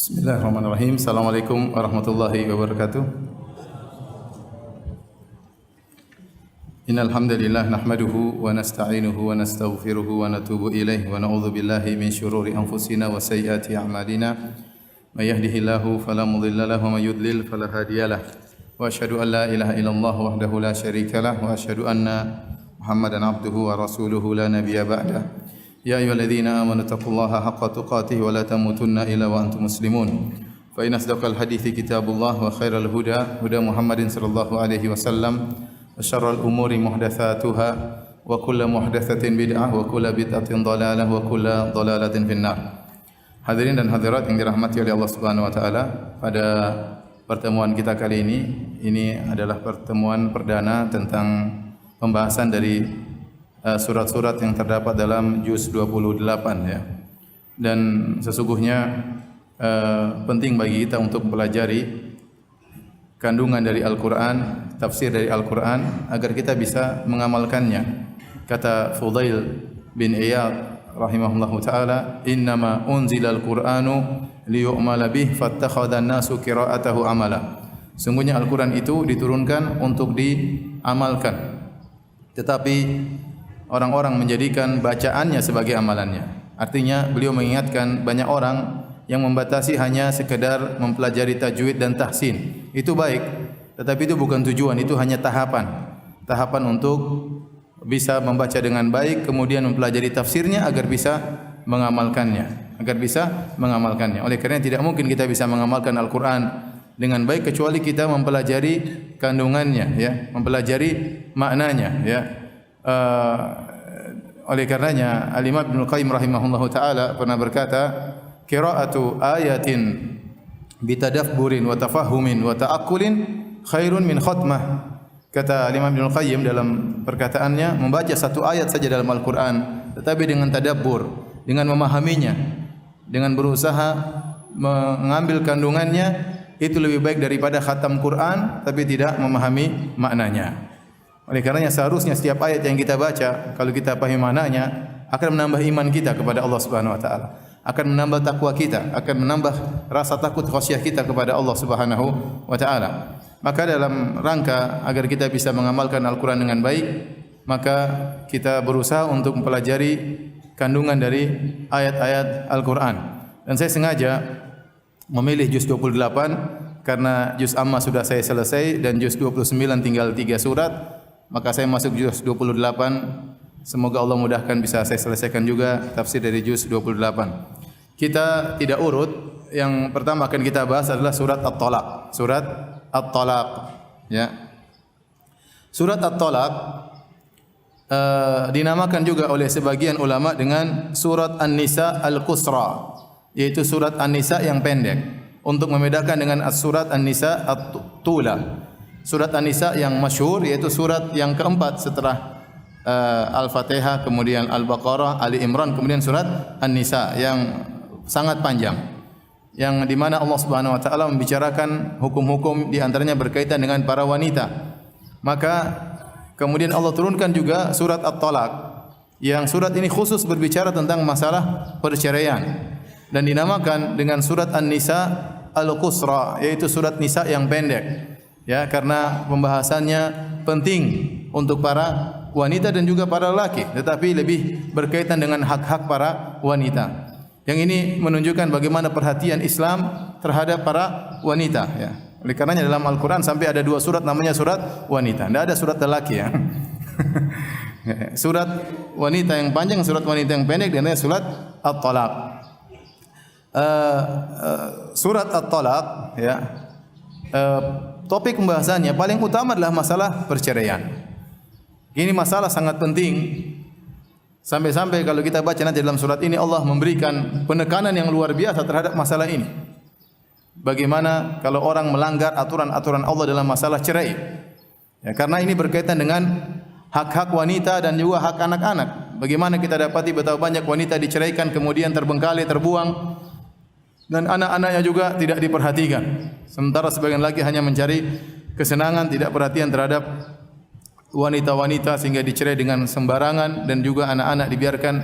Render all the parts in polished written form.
Bismillahirrahmanirrahim. Assalamualaikum warahmatullahi wabarakatuh. Innal hamdalillah nahmaduhu wa nasta'inuhu wa nastaghfiruhu wa natubu ilaihi wa na'udzu billahi min shururi anfusina wa sayyiati a'malina. May yahdihillahu fala mudilla lahu wa may yudlil fala hadiyalah. Wa asyhadu an la ilaha illallah wahdahu la syarikalah wa asyhadu anna Muhammadan abduhu wa rasuluhu la nabiyya ba'dah. Ya ayyuhalladzina amanu taqullaha haqqa tuqatih wa la tamutunna illa wa antum muslimun. Fa inna asdaqal hadithi kitabullah wa khairal huda huda Muhammadin sallallahu alaihi wasallam wa syarral umuri muhdatsatuha wa kullu muhdatsatin bid'ah wa kullu bid'atin dhalalah wa kullu dhalalatin finnar. Hadirin dan hadirat yang dirahmati oleh Allah Subhanahu wa taala, pada pertemuan kita kali ini adalah pertemuan perdana tentang pembahasan dari surat-surat yang terdapat dalam juz 28 ya. Dan sesungguhnya penting bagi kita untuk mempelajari kandungan dari Al-Qur'an, tafsir dari Al-Qur'an agar kita bisa mengamalkannya. Kata Fudail bin Iyad rahimahullahu taala, "Innama unzilal Qur'anu liyu'mala bih fattakhadhan nasu qira'atahu amala." Sungguhnya Al-Qur'an itu diturunkan untuk diamalkan. Tetapi orang-orang menjadikan bacaannya sebagai amalannya. Artinya beliau mengingatkan banyak orang yang membatasi hanya sekedar mempelajari tajwid dan tahsin. Itu baik, tetapi itu bukan tujuan, itu hanya tahapan. Tahapan untuk bisa membaca dengan baik, kemudian mempelajari tafsirnya agar bisa mengamalkannya. Oleh karena tidak mungkin kita bisa mengamalkan Al-Qur'an dengan baik kecuali kita mempelajari kandungannya ya, mempelajari maknanya ya. Oleh karenanya Al-Imam Ibnu Qayyim rahimahullahu taala pernah berkata, qira'atu ayatin bitadabburin wa tafahumin wa ta'aqqulin khairun min khatmah. Kata Al-Imam Ibnu Qayyim dalam perkataannya, membaca satu ayat saja dalam Al-Qur'an tetapi dengan tadabbur, dengan memahaminya, dengan berusaha mengambil kandungannya, itu lebih baik daripada khatam Quran tapi tidak memahami maknanya. Oleh karenanya seharusnya setiap ayat yang kita baca, kalau kita pahami maknanya, akan menambah iman kita kepada Allah Subhanahu wa taala, akan menambah takwa kita, akan menambah rasa takut khasyah kita kepada Allah Subhanahu wa taala. Maka dalam rangka agar kita bisa mengamalkan Al-Qur'an dengan baik, maka kita berusaha untuk mempelajari kandungan dari ayat-ayat Al-Qur'an. Dan saya sengaja memilih juz 28 karena juz amma sudah saya selesai dan juz 29 tinggal 3 surat. Maka saya masuk juz 28. Semoga Allah mudahkan bisa saya selesaikan juga tafsir dari juz 28. Kita tidak urut. Yang pertama akan kita bahas adalah surat At-Talaq. Surat At-Talaq ya. Surat At-Talaq dinamakan juga oleh sebagian ulama dengan surat An-Nisa Al-Qusra, yaitu surat An-Nisa yang pendek, untuk membedakan dengan surat An-Nisa At-Tula. Surat An-Nisa yang masyhur yaitu surat yang keempat setelah Al-Fatihah, kemudian Al-Baqarah, Ali Imran, kemudian surat An-Nisa yang sangat panjang, yang di mana Allah Subhanahu wa taala membicarakan hukum-hukum di antaranya berkaitan dengan para wanita. Maka kemudian Allah turunkan juga surat At-Talaq, yang surat ini khusus berbicara tentang masalah perceraian dan dinamakan dengan surat An-Nisa Al-Qusra, yaitu surat Nisa yang pendek. Ya, karena pembahasannya penting untuk para wanita dan juga para lelaki, tetapi lebih berkaitan dengan hak-hak para wanita. Yang ini menunjukkan bagaimana perhatian Islam terhadap para wanita ya. Oleh karenanya dalam Al-Qur'an sampai ada 2 surat namanya surat wanita. Tidak ada surat lelaki ya. Surat wanita yang panjang, surat wanita yang pendek, dan surat At-Talaq. Surat At-Talaq ya. Topik pembahasannya paling utama adalah masalah perceraian. Ini masalah sangat penting. Sampai-sampai kalau kita baca nanti dalam surat ini, Allah memberikan penekanan yang luar biasa terhadap masalah ini. Bagaimana kalau orang melanggar aturan-aturan Allah dalam masalah cerai? Ya, karena ini berkaitan dengan hak-hak wanita dan juga hak anak-anak. Bagaimana kita dapati betapa banyak wanita diceraikan kemudian terbengkalai, terbuang, dan anak-anaknya juga tidak diperhatikan. Sementara sebagian lagi hanya mencari kesenangan, tidak perhatian terhadap wanita-wanita sehingga dicerai dengan sembarangan, dan juga anak-anak dibiarkan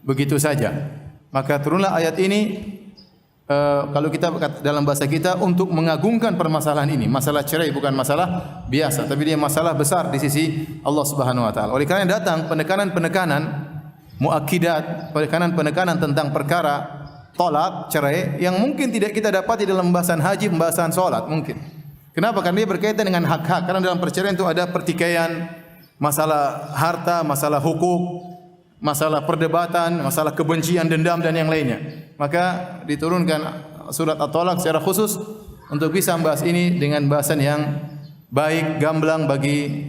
begitu saja. Maka turunlah ayat ini kalau kita dalam bahasa kita untuk mengagungkan permasalahan ini. Masalah cerai bukan masalah biasa, tapi dia masalah besar di sisi Allah Subhanahu wa taala. Oleh karena datang penekanan-penekanan muakkidat, penekanan-penekanan tentang perkara tolak, cerai yang mungkin tidak kita dapati dalam pembahasan haji, pembahasan salat mungkin. Kenapa? Karena dia berkaitan dengan hak-hak. Karena dalam perceraian itu ada pertikaian, masalah harta, masalah hukuk, masalah perdebatan, masalah kebencian, dendam dan yang lainnya. Maka diturunkan surat At-Talaq secara khusus untuk bisa membahas ini dengan bahasan yang baik, gamblang bagi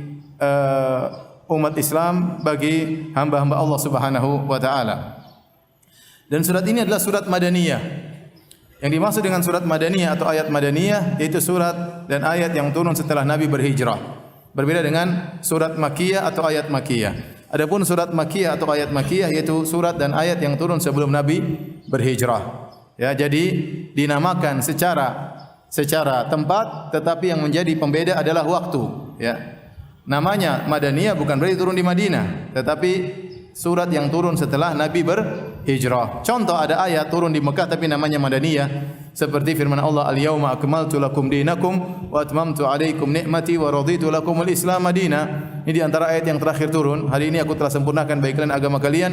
umat Islam, bagi hamba-hamba Allah Subhanahu wa taala. Dan surat ini adalah surat Madaniyah. Yang dimaksud dengan surat Madaniyah atau ayat Madaniyah yaitu surat dan ayat yang turun setelah Nabi berhijrah. Berbeda dengan surat Makkiyah atau ayat Makkiyah. Adapun surat Makkiyah atau ayat Makkiyah yaitu surat dan ayat yang turun sebelum Nabi berhijrah. Ya, jadi dinamakan secara tempat, tetapi yang menjadi pembeda adalah waktu. Ya, namanya Madaniyah bukan berarti turun di Madinah, tetapi surat yang turun setelah Nabi berhijrah. Contoh ada ayat turun di Mekah tapi namanya Madaniyah. Seperti firman Allah, "Al-yauma akmaltu lakum dinakum wa atmamtu 'alaikum ni'mati wa raditu lakumul Islam madina." Ini di antara ayat yang terakhir turun. Hari ini aku telah sempurnakan bagi kalian agama kalian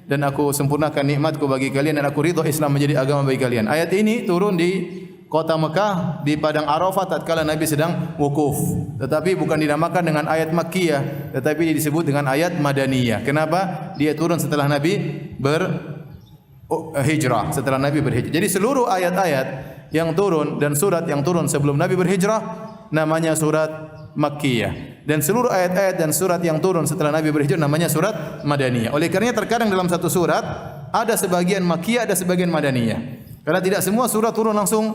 dan aku sempurnakan nikmatku bagi kalian dan aku ridha Islam menjadi agama bagi kalian. Ayat ini turun di kota Mekah di padang Arafah tatkala Nabi sedang wukuf. Tetapi bukan dinamakan dengan ayat Makkiyah, tetapi disebut dengan ayat Madaniyah. Kenapa? Dia turun setelah Nabi berhijrah, setelah Nabi berhijrah. Jadi seluruh ayat-ayat yang turun dan surat yang turun sebelum Nabi berhijrah namanya surat Makkiyah. Dan seluruh ayat-ayat dan surat yang turun setelah Nabi berhijrah namanya surat Madaniyah. Oleh karenanya terkadang dalam satu surat ada sebagian Makkiyah, ada sebagian Madaniyah. Karena tidak semua surat turun langsung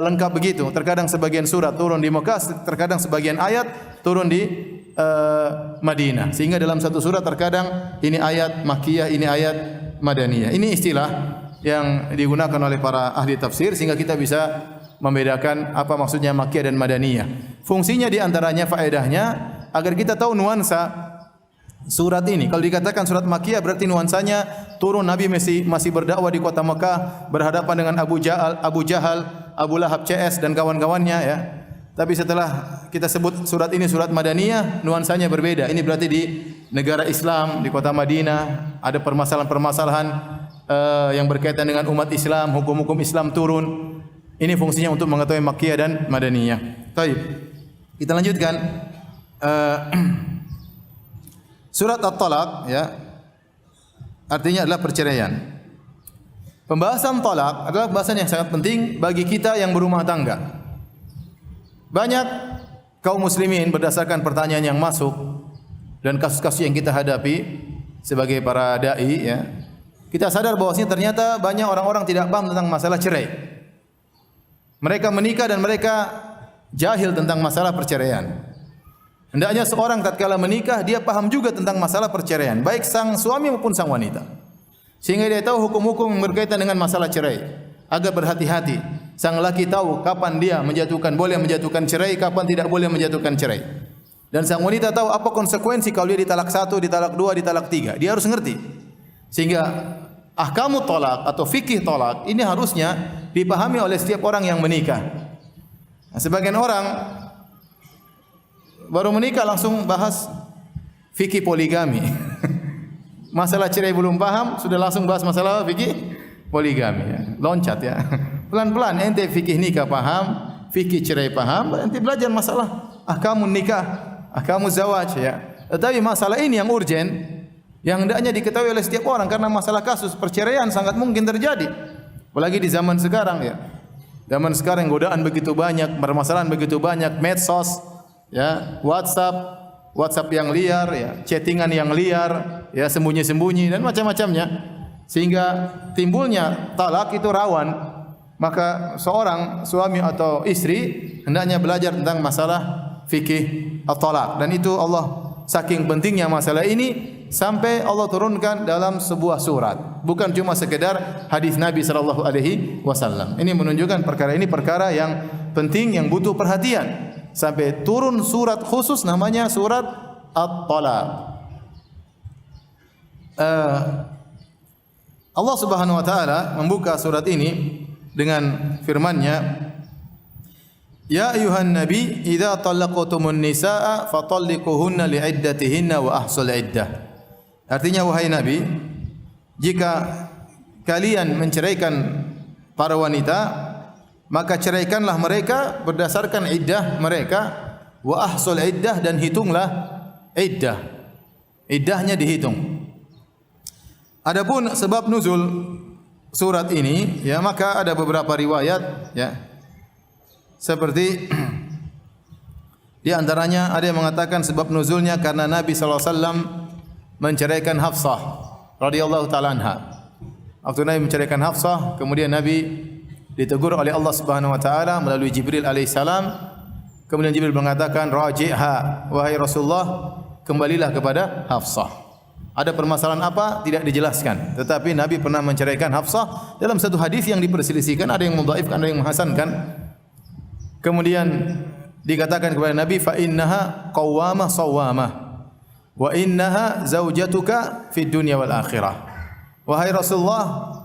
lengkap begitu. Terkadang sebagian surat turun di Mekah, terkadang sebagian ayat turun di Madinah. Sehingga dalam satu surat terkadang ini ayat Makkiyah, ini ayat Madaniyah. Ini istilah yang digunakan oleh para ahli tafsir sehingga kita bisa membedakan apa maksudnya Makkiyah dan Madaniyah. Fungsinya di antaranya faedahnya agar kita tahu nuansa surat ini. Kalau dikatakan surat Makkiyah berarti nuansanya turun Nabi masih berdakwah di kota Mekah, berhadapan dengan Abu Jahal, Abu Lahab CS dan kawan-kawannya ya. Tapi setelah kita sebut surat ini surat Madaniyah, nuansanya berbeda. Ini berarti di negara Islam, di kota Madinah ada permasalahan-permasalahan yang berkaitan dengan umat Islam, hukum-hukum Islam turun. Ini fungsinya untuk mengetahui Makkiyah dan Madaniyah. Baik. Kita lanjutkan surat At-Talaq ya. Artinya adalah perceraian. Pembahasan talak adalah pembahasan yang sangat penting bagi kita yang berumah tangga. Banyak kaum muslimin berdasarkan pertanyaan yang masuk dan kasus-kasus yang kita hadapi sebagai para dai ya. Kita sadar bahwasanya ternyata banyak orang-orang tidak paham tentang masalah cerai. Mereka menikah dan mereka jahil tentang masalah perceraian. Hendaknya seorang tatkala menikah dia paham juga tentang masalah perceraian, baik sang suami maupun sang wanita. Sehingga dia tahu hukum-hukum yang berkaitan dengan masalah cerai. Agar berhati-hati. Sang laki tahu kapan dia boleh menjatuhkan cerai, kapan tidak boleh menjatuhkan cerai. Dan sang wanita tahu apa konsekuensi kalau dia ditalak 1, ditalak 2, ditalak 3. Dia harus ngerti. Sehingga ahkamu talak atau fikih talak ini harusnya dipahami oleh setiap orang yang menikah. Nah, sebagian orang baru menikah langsung bahas fikih poligami. Masalah cerai belum paham, sudah langsung bahas masalah fikih poligami ya. Loncat ya. Pelan-pelan ente fikih nikah paham, fikih cerai paham, ente belajar masalah ahkamun nikah, ahkamu zawaj ya. Tetapi masalah ini yang urgen, yang hendaknya diketahui oleh setiap orang karena masalah kasus perceraian sangat mungkin terjadi. Apalagi di zaman sekarang ya. Zaman sekarang godaan begitu banyak, permasalahan begitu banyak, medsos ya, WhatsApp yang liar ya, chattingan yang liar ya, sembunyi-sembunyi dan macam-macamnya. Sehingga timbulnya talak itu rawan. Maka seorang suami atau istri hendaknya belajar tentang masalah fikih at-talaq. Dan itu Allah saking pentingnya masalah ini sampai Allah turunkan dalam sebuah surat. Bukan cuma sekedar hadis Nabi sallallahu alaihi wasallam. Ini menunjukkan perkara ini perkara yang penting yang butuh perhatian. Sampai turun surat khusus namanya surat at-talaq. Allah Subhanahu wa taala membuka surat ini dengan firman-Nya, "Ya ayuhan nabi, idza talaqtumun nisaa fatalliquhunna li'iddatihinna wa ahsul iddah." Artinya, wahai nabi, jika kalian menceraikan para wanita, maka ceraikanlah mereka berdasarkan iddah mereka, wa ahsul iddah, dan hitunglah iddah. Iddahnya dihitung. Adapun sebab nuzul surat ini, ya, maka ada beberapa riwayat, ya. Seperti di antaranya ada yang mengatakan sebab nuzulnya karena Nabi sallallahu alaihi wasallam menceraikan Hafsah radhiyallahu taala anha. Waktu Nabi menceraikan Hafsah, kemudian Nabi ditegur oleh Allah Subhanahu wa taala melalui Jibril alaihi salam. Kemudian Jibril mengatakan, "Raji'ha, wahai Rasulullah, kembalilah kepada Hafsah." Ada permasalahan apa? Tidak dijelaskan. Tetapi Nabi pernah menceraikan Hafsah dalam satu hadis yang diperselisihkan, ada yang mendhaifkan, ada yang menghasankan. Kemudian dikatakan kepada Nabi, "Fa innaha qawwamah sawwamah wa innaha zaujatuka fid dunya wal akhirah." Wahai Rasulullah,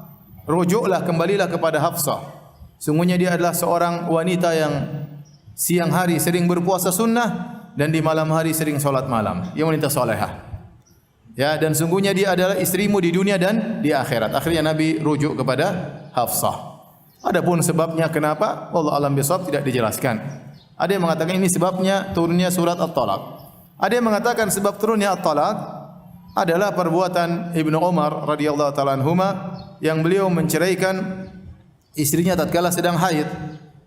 rujuklah, kembalilah kepada Hafsah. Sungguhnya dia adalah seorang wanita yang siang hari sering berpuasa sunnah dan di malam hari sering salat malam. Dia wanita salehah. Ya, dan sungguhnya dia adalah istrimu di dunia dan di akhirat. Akhirnya Nabi rujuk kepada Hafsah. Adapun sebabnya kenapa, wallahu alam bisawab, tidak dijelaskan. Ada yang mengatakan ini sebabnya turunnya surat At-Talaq. Ada yang mengatakan sebab turunnya At-Talaq adalah perbuatan Ibnu Umar radhiyallahu taala anhuma yang beliau menceraikan istrinya tatkala sedang haid.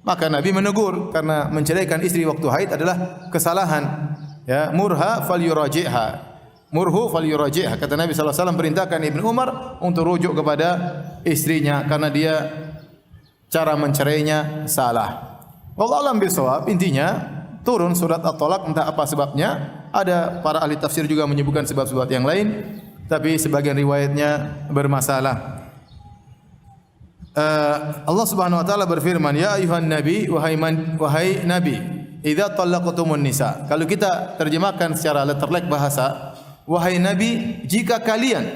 Maka Nabi menegur karena menceraikan istri waktu haid adalah kesalahan. Ya, murha falyuraji'ha. Murhu falyuraji'ha. Kata Nabi sallallahu alaihi wasallam, perintahkan Ibnu Umar untuk rujuk kepada istrinya karena dia cara mencerainya salah. Wallahu alam bisawab. Intinya turun surat At-Talaq, entah apa sebabnya. Ada para ahli tafsir juga menyebutkan sebab-sebab yang lain, tapi sebagian riwayatnya bermasalah. Allah Subhanahu wa taala berfirman, "Ya ayuhan nabi, wahai nabi, idza talaqtumun nisa." Kalau kita terjemahkan secara letterlek bahasa, wahai nabi, jika kalian.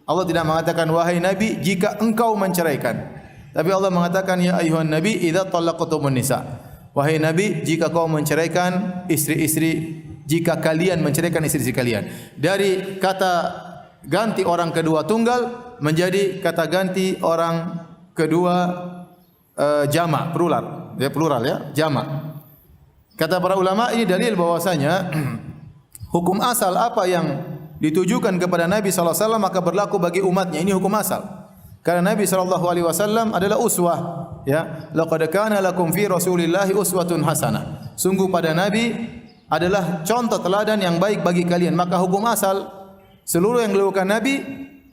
Allah tidak mengatakan wahai nabi jika engkau menceraikan. Tapi Allah mengatakan ya ayuhan nabi idza talaqtumun nisa. Wahai nabi, jika kau menceraikan istri-istri, jika kalian menceraikan istri-istri kalian. Dari kata ganti orang kedua tunggal menjadi kata ganti orang kedua jamak, plural, ya, jamak. Kata para ulama ini dalil bahwasanya hukum asal apa yang ditujukan kepada Nabi sallallahu alaihi wasallam maka berlaku bagi umatnya. Ini hukum asal. Karena Nabi sallallahu alaihi wasallam adalah uswah, ya. Laqad kana lakum fi Rasulillahi uswatun hasanah. Sungguh pada Nabi adalah contoh teladan yang baik bagi kalian. Maka hukum asal seluruh yang dilakukan Nabi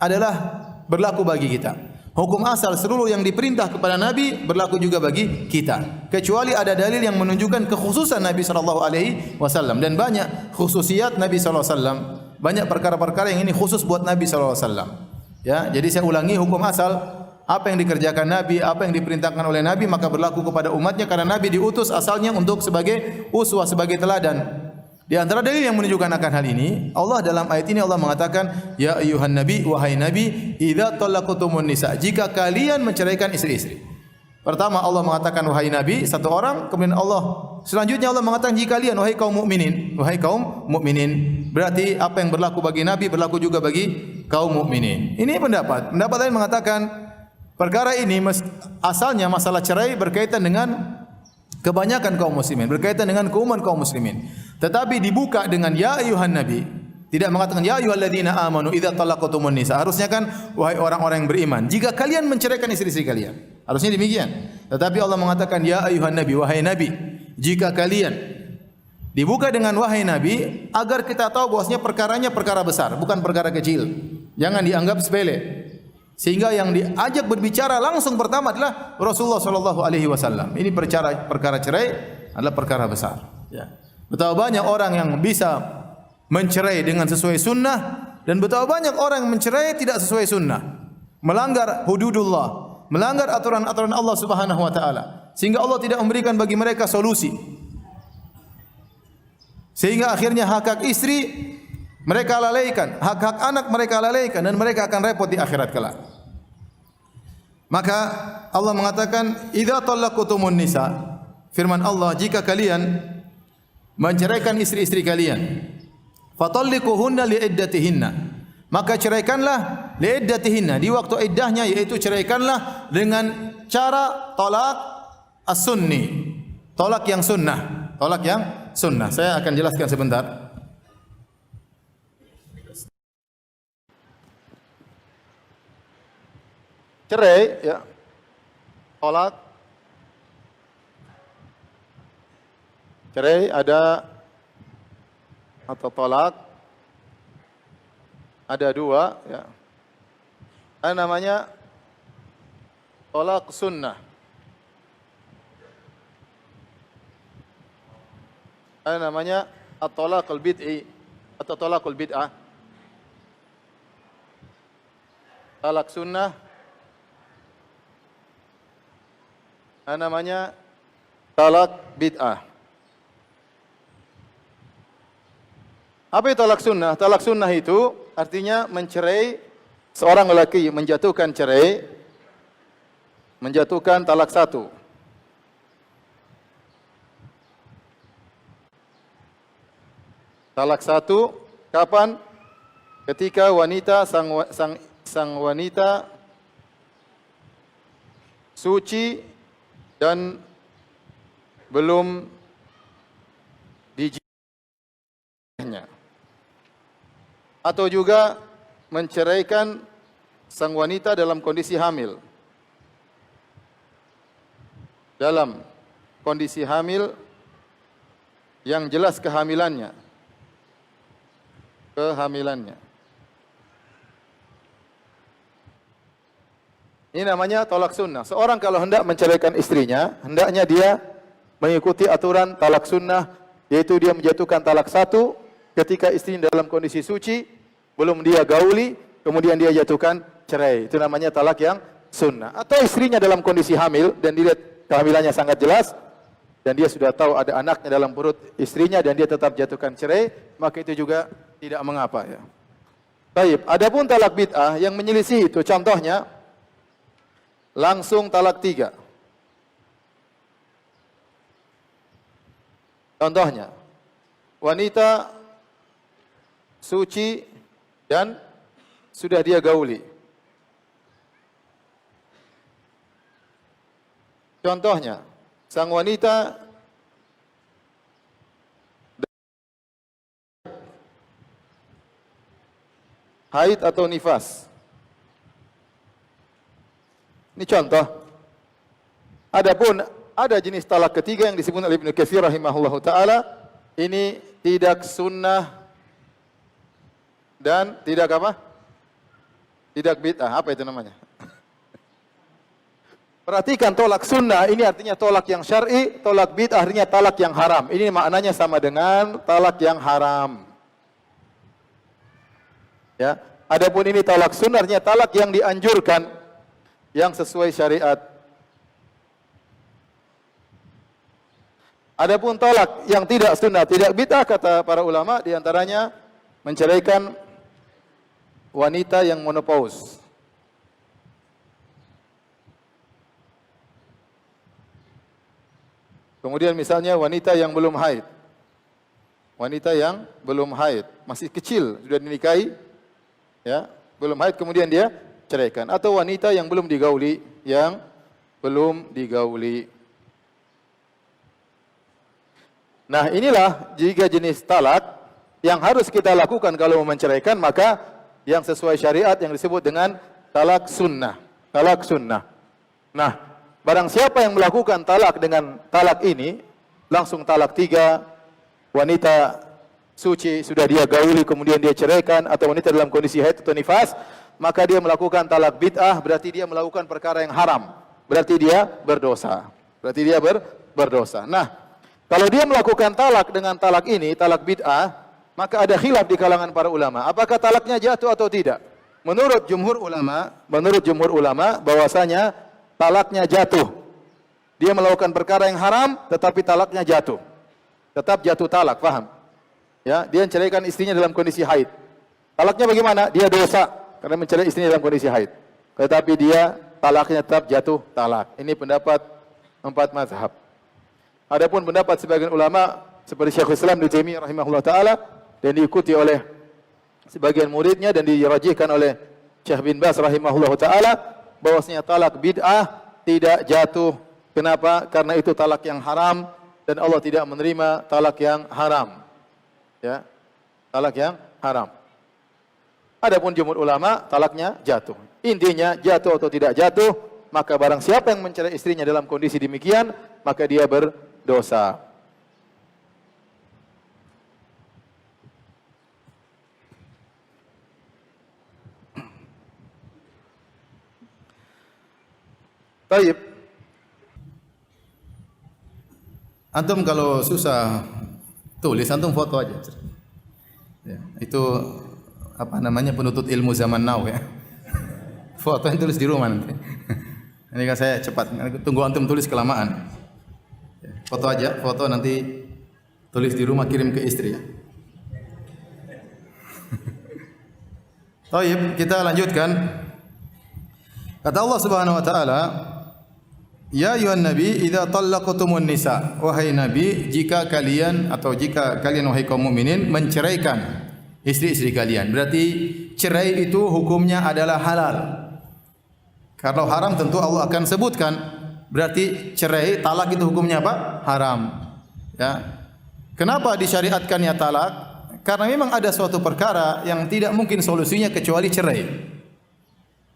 adalah berlaku bagi kita. Hukum asal seluruh yang diperintah kepada Nabi berlaku juga bagi kita. Kecuali ada dalil yang menunjukkan kekhususan Nabi sallallahu alaihi wasallam, dan banyak khususiat Nabi sallallahu alaihi wasallam. Banyak perkara-perkara yang ini khusus buat Nabi sallallahu alaihi wasallam. Ya, jadi saya ulangi, hukum asal apa yang dikerjakan Nabi, apa yang diperintahkan oleh Nabi maka berlaku kepada umatnya karena Nabi diutus asalnya untuk sebagai uswah, sebagai teladan. Di antara dalil yang menunjukkan akan hal ini, Allah dalam ayat ini Allah mengatakan, ya ayuhan nabi, wahai nabi, idza talaqtumun nisa, jika kalian menceraikan istri-istri. Pertama Allah mengatakan wahai nabi, satu orang, kemudian selanjutnya Allah mengatakan jika kalian, wahai kaum mukminin, wahai kaum mukminin. Berarti apa yang berlaku bagi nabi berlaku juga bagi kaum mukminin. Ini pendapat lain mengatakan perkara ini asalnya masalah cerai berkaitan dengan kebanyakan kaum muslimin, berkaitan dengan keumuman kaum muslimin. Tetapi dibuka dengan ya ayuhan nabi, tidak mengatakan ya ayyuhalladzina amanu idza talaqtumun nisa. Harusnya kan wahai orang-orang yang beriman, jika kalian menceraikan istri-istri kalian. Harusnya demikian. Tetapi Allah mengatakan ya ayuhan nabi, wahai nabi, jika kalian. Dibuka dengan wahai nabi agar kita tahu bahwasanya perkaranya perkara besar, bukan perkara kecil. Jangan dianggap sepele. Sehingga yang diajak berbicara langsung pertama adalah Rasulullah sallallahu alaihi wasallam. Ini perkara cerai adalah perkara besar, ya. Betapa banyak orang yang bisa mencerai dengan sesuai sunnah dan betapa banyak orang yang mencerai tidak sesuai sunnah, melanggar hududullah, melanggar aturan-aturan Allah Subhanahu wa taala, sehingga Allah tidak memberikan bagi mereka solusi. Sehingga akhirnya hak-hak istri mereka lalaikan, hak-hak anak mereka lalaikan, dan mereka akan repot di akhirat kelak. Maka Allah mengatakan, "Idza talaqtumun nisa." Firman Allah, jika kalian menceraikan istri-istri kalian, fatalliquhunna liiddatihinna. Maka ceraikanlah liiddatihinna, di waktu iddahnya, yaitu ceraikanlah dengan cara talak as-sunni. Tolak yang sunnah. Tolak yang sunnah. Saya akan jelaskan sebentar. Cerai, ya. Tolak. Cerai ada atau tolak ada dua, ya. Ada namanya tolak sunnah. Ada namanya at-talaqul bid'i atau talaqul bid'ah. Talak sunnah. Ada namanya talak bid'ah. Apa itu talak sunnah? Talak sunnah itu artinya mencerai seorang lelaki, menjatuhkan cerai, menjatuhkan talak satu. Talak satu kapan? Ketika wanita sang wanita suci dan belum dijihnya. Atau juga menceraikan sang wanita dalam kondisi hamil. Dalam kondisi hamil yang jelas kehamilannya. Ini namanya tolak sunnah. Seorang kalau hendak menceraikan istrinya, hendaknya dia mengikuti aturan talak sunnah, yaitu dia menjatuhkan talak satu ketika istrinya dalam kondisi suci, belum dia gauli, kemudian dia jatuhkan cerai. Itu namanya talak yang sunnah. Atau istrinya dalam kondisi hamil dan dilihat kehamilannya sangat jelas, dan dia sudah tahu ada anaknya dalam perut istrinya dan dia tetap jatuhkan cerai, maka itu juga tidak mengapa, ya. Baik, adapun talak bid'ah yang menyelisih itu, contohnya langsung talak 3. Contohnya, wanita suci dan sudah dia gauli. Contohnya, sang wanita haid atau nifas. Ini contoh. Adapun ada jenis talak ketiga yang disebut oleh Ibnu Katsir rahimahullahu taala, ini tidak sunnah dan tidak apa? Tidak bid'ah. Apa itu namanya? Perhatikan, tolak sunnah ini artinya tolak yang syar'i, tolak bid'ah artinya talak yang haram. Ini maknanya sama dengan talak yang haram. Ya. Adapun ini talak sunnah artinya talak yang dianjurkan, yang sesuai syariat. Adapun talak yang tidak sunnah, tidak bid'ah, kata para ulama, di antaranya menceraikan wanita yang menopause. Kemudian misalnya wanita yang belum haid. Wanita yang belum haid, masih kecil, sudah dinikahi, ya, belum haid, kemudian dia ceraikan. Atau wanita yang belum digauli, Nah, inilah jika jenis talak yang harus kita lakukan kalau mau menceraikan, maka yang sesuai syariat yang disebut dengan talak sunnah. Talak sunnah. Nah, barang siapa yang melakukan talak dengan talak ini, langsung talak 3, wanita suci sudah dia gauli kemudian dia ceraikan, atau wanita dalam kondisi haid atau nifas, maka dia melakukan talak bid'ah, berarti dia melakukan perkara yang haram. Berarti dia berdosa. Berdosa. Nah, kalau dia melakukan talak dengan talak ini, talak bid'ah, maka ada khilaf di kalangan para ulama. Apakah talaknya jatuh atau tidak? Menurut jumhur ulama bahwasanya talaknya jatuh. Dia melakukan perkara yang haram, tetapi talaknya jatuh. Tetap jatuh talak, paham? Ya, dia menceraikan istrinya dalam kondisi haid. Talaknya bagaimana? Dia dosa karena mencerai istrinya dalam kondisi haid. Tetapi dia talaknya tetap jatuh talak. Ini pendapat 4 mazhab. Adapun pendapat sebagian ulama seperti Syekhul Islam Ibnu Taimiyah rahimahullah taala dan diikuti oleh sebagian muridnya dan dirajihkan oleh Syekh bin Baz rahimahullah taala bahwasanya talak bid'ah tidak jatuh. Kenapa? Karena itu talak yang haram dan Allah tidak menerima talak yang haram. Ya. Talak yang haram. Adapun jumhur ulama talaknya jatuh. Intinya jatuh atau tidak jatuh, maka barang siapa yang mencerai istrinya dalam kondisi demikian, maka dia berdosa. Baik. Antum kalau susah tulis, antum foto aja. Ya, itu apa namanya penuntut ilmu zaman now ya. Foto yang tulis di rumah nanti. Ini kan saya cepat, tunggu antum tulis kelamaan. Foto aja, foto nanti tulis di rumah kirim ke istri ya. Baik, kita lanjutkan. Kata Allah Subhanahu wa taala, "Ya ayuhan nabi, idza talaqtumun nisa." Wahai nabi, jika kalian wahai kaum mukminin menceraikan istri-istri kalian, berarti cerai itu hukumnya adalah halal. Kalau haram tentu Allah akan sebutkan. Berarti cerai, talak itu hukumnya apa? Haram. Ya. Kenapa disyariatkannya talak? Karena memang ada suatu perkara yang tidak mungkin solusinya kecuali cerai.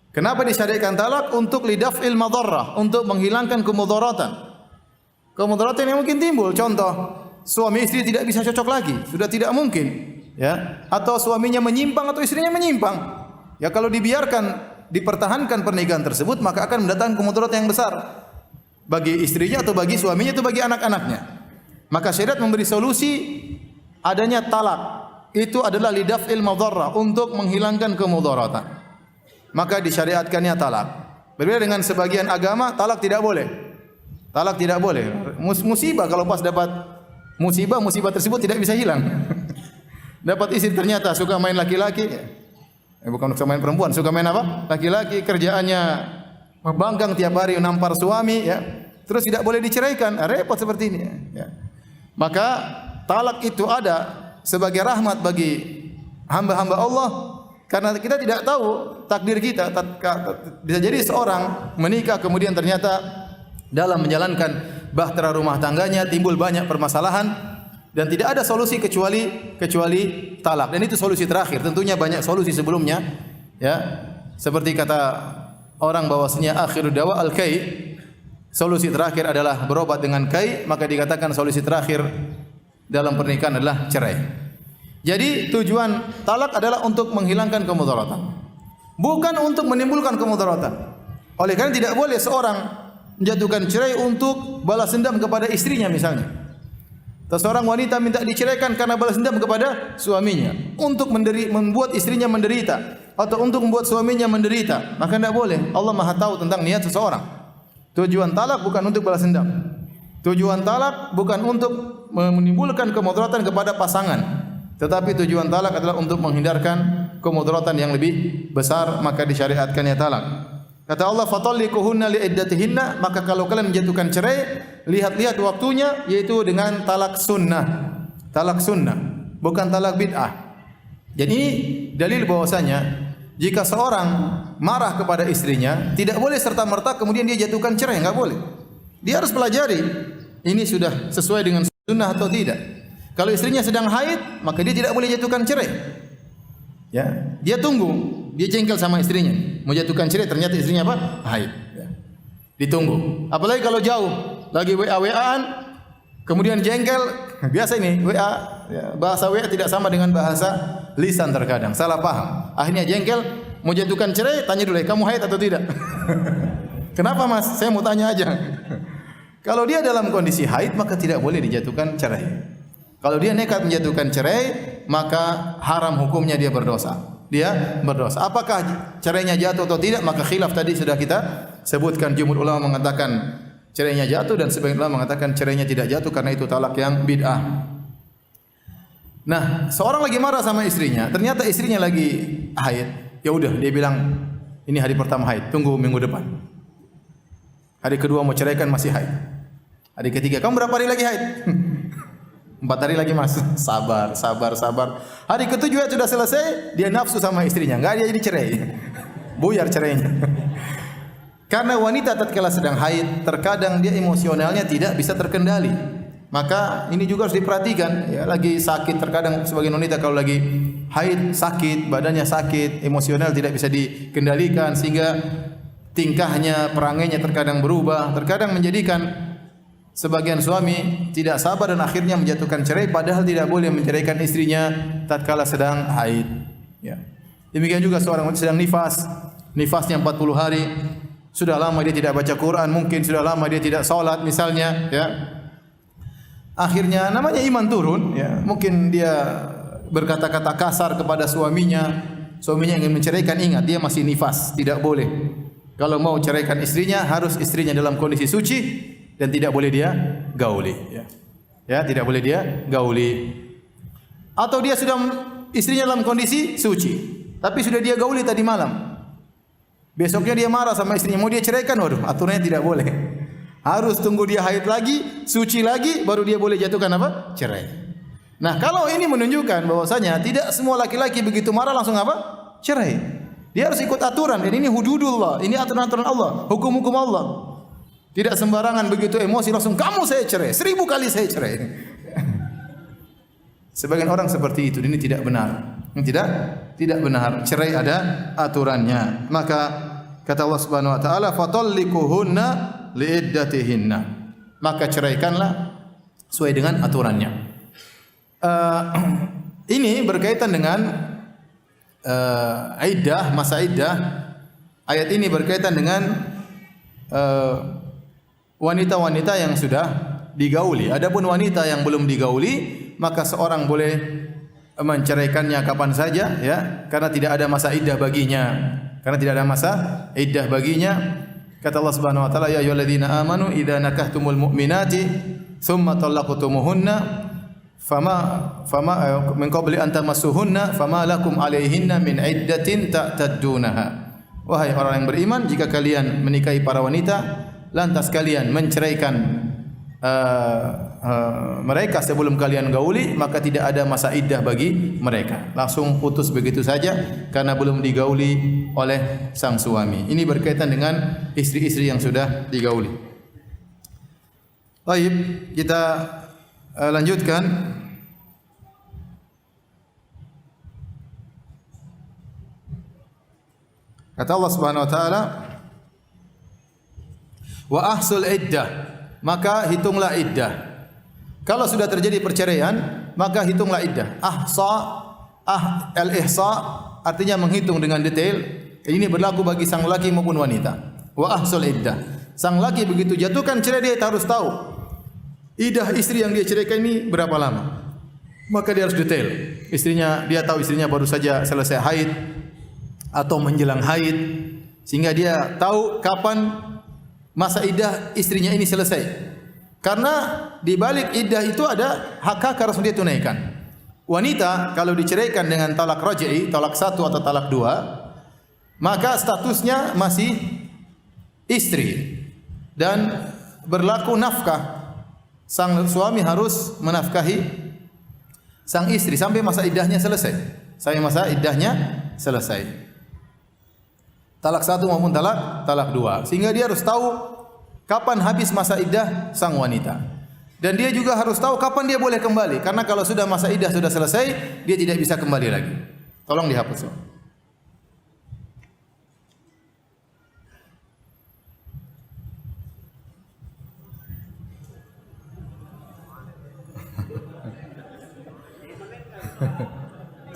Kenapa disyariatkan talak? Untuk lidaf'il madarrah, untuk menghilangkan kemudaratan. Kemudaratan yang mungkin timbul. Contoh, suami istri tidak bisa cocok lagi, sudah tidak mungkin. Ya, atau suaminya menyimpang atau istrinya menyimpang. Ya, kalau dibiarkan dipertahankan pernikahan tersebut, maka akan mendatangkan kemudaratan yang besar bagi istrinya atau bagi suaminya atau bagi anak-anaknya. Maka syariat memberi solusi adanya talak. Itu adalah lidaf'il madarrah, untuk menghilangkan kemudaratan. Maka disyariatkannya talak. Berbeda dengan sebagian agama, talak tidak boleh. Talak tidak boleh. Musibah kalau pas dapat musibah tersebut tidak bisa hilang. Dapat istri ternyata suka main laki-laki, bukan suka main perempuan, suka main apa? Laki-laki, kerjaannya membangkang tiap hari nampar suami, ya. Terus tidak boleh diceraikan, repot seperti ini. Ya. Maka talak itu ada sebagai rahmat bagi hamba-hamba Allah, karena kita tidak tahu takdir kita. Bisa jadi seorang menikah kemudian ternyata dalam menjalankan bahtera rumah tangganya timbul banyak permasalahan. Dan tidak ada solusi kecuali talak. Dan itu solusi terakhir. Tentunya banyak solusi sebelumnya. Ya, seperti kata orang bahwasanya akhiru dawa al-kai. Solusi terakhir adalah berobat dengan kai. Maka dikatakan solusi terakhir dalam pernikahan adalah cerai. Jadi tujuan talak adalah untuk menghilangkan kemudaratan, bukan untuk menimbulkan kemudaratan. Oleh karena tidak boleh seorang menjatuhkan cerai untuk balas dendam kepada istrinya misalnya. Seorang wanita minta diceraikan karena balas dendam kepada suaminya, untuk membuat istrinya menderita atau untuk membuat suaminya menderita, maka tidak boleh. Allah Maha tahu tentang niat seseorang. Tujuan talak bukan untuk balas dendam. Tujuan talak bukan untuk menimbulkan kemudaratan kepada pasangan, tetapi tujuan talak adalah untuk menghindarkan kemudaratan yang lebih besar, maka disyariatkannya talak. Kata Allah, "Fatalliquhunna li'iddatihinna." Maka kalau kalian menjatuhkan cerai, lihat-lihat waktunya, yaitu dengan talak sunnah. Talak sunnah, bukan talak bid'ah. Jadi dalil bahwasanya jika seorang marah kepada istrinya, tidak boleh serta-merta kemudian dia jatuhkan cerai, enggak boleh. Dia harus pelajari ini sudah sesuai dengan sunnah atau tidak. Kalau istrinya sedang haid, maka dia tidak boleh jatuhkan cerai. Ya, dia tunggu, dia jengkel sama istrinya, mau jatuhkan cerai, ternyata istrinya apa? Haid. Ya. Ditunggu. Apalagi kalau jauh, lagi WA-WA-an, kemudian jengkel, biasa ini WA, ya, bahasa WA tidak sama dengan bahasa lisan terkadang, salah paham. Akhirnya jengkel, mau jatuhkan cerai, tanya dulu, kamu haid atau tidak? Kenapa mas? Saya mau tanya aja. Kalau dia dalam kondisi haid, maka tidak boleh dijatuhkan cerai. Kalau dia nekat menjatuhkan cerai, maka haram hukumnya, dia berdosa. Dia berdosa. Apakah cerainya jatuh atau tidak? Maka khilaf tadi sudah kita sebutkan. Jumhur ulama mengatakan cerainya jatuh dan sebagian ulama mengatakan cerainya tidak jatuh karena itu talak yang bid'ah. Nah, seorang lagi marah sama istrinya, ternyata istrinya lagi haid. Ya udah, dia bilang ini hari pertama haid, tunggu minggu depan. Hari kedua mau ceraikan masih haid. Hari ketiga, kamu berapa hari lagi haid? 4 hari lagi mas. Sabar. Hari ketujuh sudah selesai, dia nafsu sama istrinya. Enggak, dia jadi cerai. Buyar cerainya. Karena wanita tatkala sedang haid, terkadang dia emosionalnya tidak bisa terkendali. Maka ini juga harus diperhatikan. Ya, lagi sakit, terkadang sebagian wanita kalau lagi haid sakit, badannya sakit, emosional tidak bisa dikendalikan sehingga tingkahnya, perangainya terkadang berubah, terkadang menjadikan sebagian suami tidak sabar dan akhirnya menjatuhkan cerai padahal tidak boleh menceraikan istrinya tatkala sedang haid. Ya. Demikian juga seorang wanita sedang nifasnya 40 hari, sudah lama dia tidak baca Quran, mungkin sudah lama dia tidak salat misalnya, ya. Akhirnya namanya iman turun, ya. Mungkin dia berkata-kata kasar kepada suaminya ingin menceraikan, ingat dia masih nifas, tidak boleh. Kalau mau ceraikan istrinya, harus istrinya dalam kondisi suci dan tidak boleh dia gauli, ya. Ya, tidak boleh dia gauli. Atau dia sudah istrinya dalam kondisi suci, tapi sudah dia gauli tadi malam. Besoknya dia marah sama istrinya, mau dia ceraikan, waduh, aturannya tidak boleh. Harus tunggu dia haid lagi, suci lagi, baru dia boleh jatuhkan apa? Cerai. Nah, kalau ini menunjukkan bahwasanya tidak semua laki-laki begitu marah langsung apa? Cerai. Dia harus ikut aturan, dan ini hududullah, ini aturan-aturan Allah, hukum-hukum Allah. Tidak sembarangan begitu emosi langsung kamu saya cerai, 1000 kali saya cerai. Sebagian orang seperti itu, ini tidak benar. Tidak benar. Cerai ada aturannya. Maka kata Allah Subhanahu wa taala, "Fatallikuhunna liiddatihinna." Maka ceraikanlah sesuai dengan aturannya. Ini berkaitan dengan iddah, masa iddah. Ayat ini berkaitan dengan wanita-wanita yang sudah digauli. Adapun wanita yang belum digauli, maka seorang boleh menceraikannya kapan saja, ya, karena tidak ada masa iddah baginya. Kata Allah Subhanahu wa taala, ya ayyuhalladzina amanu idza nakahtumul mu'minati tsumma talaqtumuhunna fama min qabli an tamassuhunna fama lakum 'alaihinna min iddatin ta'taddunaha. Wahai orang yang beriman, jika kalian menikahi para wanita lantas kalian menceraikan mereka sebelum kalian gauli, maka tidak ada masa iddah bagi mereka. Langsung putus begitu saja karena belum digauli oleh sang suami. Ini berkaitan dengan istri-istri yang sudah digauli. Baik, kita lanjutkan. Kata Allah Subhanahu wa taala, "Wa ahsul iddah," maka hitunglah iddah. Kalau sudah terjadi perceraian, maka hitunglah iddah. Al-ihsa artinya menghitung dengan detail. Ini berlaku bagi sang laki maupun wanita. Wa ahsul iddah. Sang laki begitu jatuhkan cerai, dia harus tahu iddah istri yang dia ceraikan ini berapa lama. Maka dia harus detail. Dia tahu istrinya baru saja selesai haid atau menjelang haid, sehingga dia tahu kapan masa iddah istrinya ini selesai. Karena di balik iddah itu ada hak-hak harus dia tunaikan. Wanita kalau diceraikan dengan talak raj'i, talak 1 atau talak 2, maka statusnya masih istri dan berlaku nafkah. Sang suami harus menafkahi sang istri sampai masa iddahnya selesai. Talak 1 maupun talak 2. Sehingga dia harus tahu kapan habis masa iddah sang wanita. Dan dia juga harus tahu kapan dia boleh kembali. Karena kalau sudah masa iddah sudah selesai, dia tidak bisa kembali lagi. Tolong dihapus.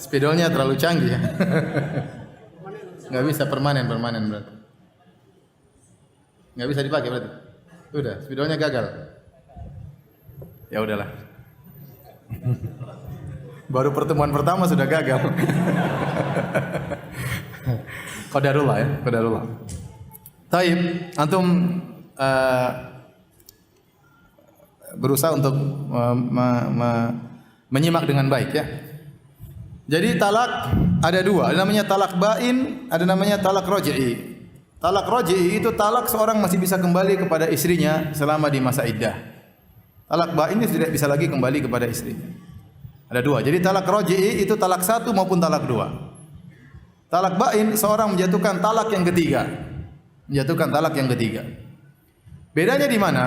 Spidolnya terlalu canggih ya. Nggak bisa permanen berarti. Nggak bisa dipakai berarti. Udah, spidolnya gagal. Ya udahlah. Baru pertemuan pertama sudah gagal. Qadarullah ya, qadarullah. Taib, antum berusaha untuk menyimak dengan baik ya. Jadi talak ada 2, ada namanya talak bain, ada namanya talak raj'i. Talak raj'i itu talak seorang masih bisa kembali kepada istrinya selama di masa iddah. Talak ba'in itu tidak bisa lagi kembali kepada istrinya. Ada dua. Jadi talak raj'i itu talak satu maupun talak dua. Talak ba'in seorang menjatuhkan talak yang ketiga. Menjatuhkan talak yang ketiga. Bedanya di mana?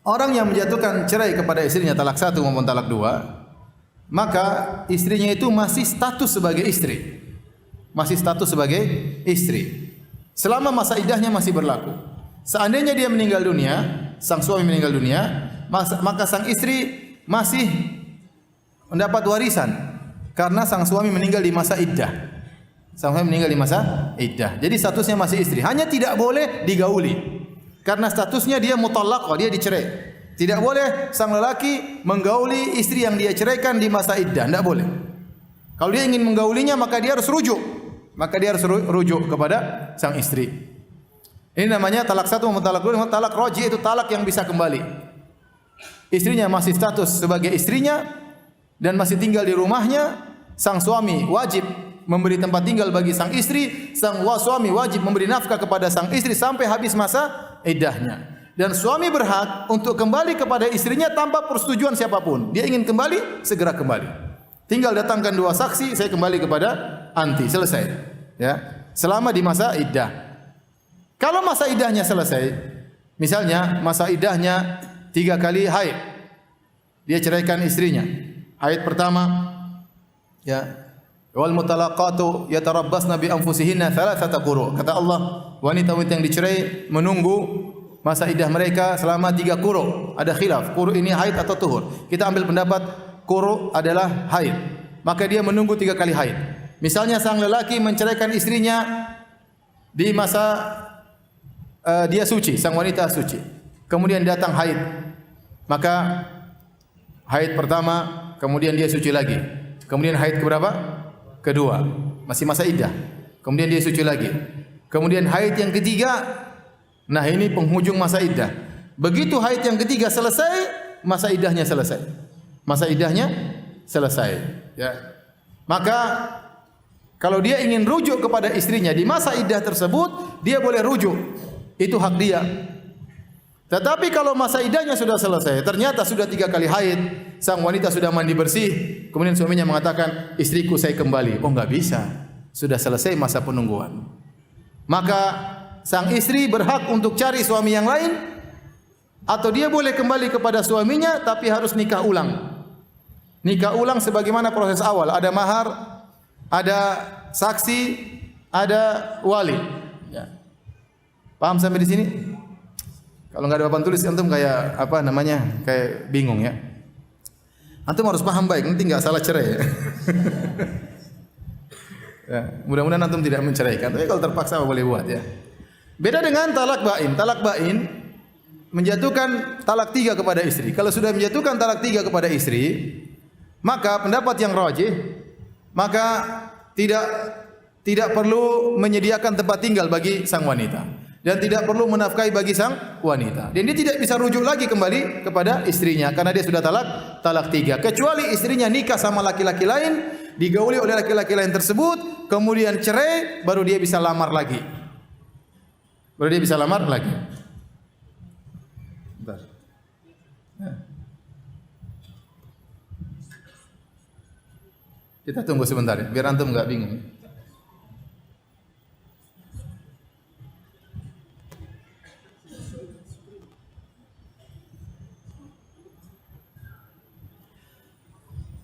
Orang yang menjatuhkan cerai kepada istrinya talak satu maupun talak dua, maka istrinya itu masih status sebagai istri. Masih status sebagai istri. Selama masa iddahnya masih berlaku. Seandainya dia meninggal dunia, sang suami meninggal dunia, maka sang istri masih mendapat warisan karena sang suami meninggal di masa iddah. Sang suami meninggal di masa iddah. Jadi statusnya masih istri. Hanya tidak boleh digauli. Karena statusnya dia mutallaqah, dia dicerai. Tidak boleh sang lelaki menggauli istri yang dia ceraikan di masa iddah, tidak boleh. Kalau dia ingin menggaulinya maka dia harus rujuk. Maka dia harus rujuk kepada sang istri. Ini namanya talak satu maupun talak dua. Talak raj'i itu talak yang bisa kembali. Istrinya masih status sebagai istrinya dan masih tinggal di rumahnya, sang suami wajib memberi tempat tinggal bagi sang istri, sang suami wajib memberi nafkah kepada sang istri sampai habis masa iddahnya. Dan suami berhak untuk kembali kepada istrinya tanpa persetujuan siapapun. Dia ingin kembali, segera kembali. Tinggal datangkan dua saksi, saya kembali kepada anti, selesai. Ya, selama di masa iddah. Kalau masa iddahnya selesai, misalnya masa iddahnya 3 kali haid, dia ceraikan istrinya. Haid pertama, ya, wal mutalaqatu yatarabbasna bi anfusihinna thalathata quru. Kata Allah, wanita-wanita yang dicerai menunggu masa iddah mereka selama 3 quru. Ada khilaf, quru ini haid atau tuhur. Kita ambil pendapat quru adalah haid. Maka dia menunggu 3 kali haid. Misalnya sang lelaki menceraikan istrinya di masa dia suci, sang wanita suci. Kemudian datang haid. Maka haid pertama, kemudian dia suci lagi. Kemudian haid keberapa? Kedua, masih masa iddah. Kemudian dia suci lagi. Kemudian haid yang ketiga, nah ini penghujung masa iddah. Begitu haid yang ketiga selesai, masa iddahnya selesai. Masa iddahnya selesai. Ya. Maka kalau dia ingin rujuk kepada istrinya di masa iddah tersebut, dia boleh rujuk. Itu hak dia. Tetapi kalau masa iddahnya sudah selesai, ternyata sudah 3 kali haid, sang wanita sudah mandi bersih, kemudian suaminya mengatakan, istriku saya kembali. Oh, enggak bisa. Sudah selesai masa penungguan. Maka sang istri berhak untuk cari suami yang lain, atau dia boleh kembali kepada suaminya, tapi harus nikah ulang. Nikah ulang sebagaimana proses awal. Ada mahar, ada saksi, ada wali. Ya. Paham sampai di sini? Kalau nggak ada papan tulis, antum kayak apa namanya, kayak bingung ya. Antum harus paham baik, nanti nggak salah cerai. Ya. Ya, mudah-mudahan antum tidak menceraikan. Tapi kalau terpaksa boleh buat ya. Beda dengan talak ba'in. Talak ba'in menjatuhkan talak 3 kepada istri. Kalau sudah menjatuhkan talak 3 kepada istri, maka pendapat yang rajih, maka tidak perlu menyediakan tempat tinggal bagi sang wanita dan tidak perlu menafkahi bagi sang wanita. Dan dia tidak bisa rujuk lagi kembali kepada istrinya karena dia sudah talak 3. Kecuali istrinya nikah sama laki-laki lain, digauli oleh laki-laki lain tersebut, kemudian cerai, baru dia bisa lamar lagi. Baru dia bisa lamar lagi. Bentar. Ya. Kita tunggu sebentar ya, biar antum enggak bingung.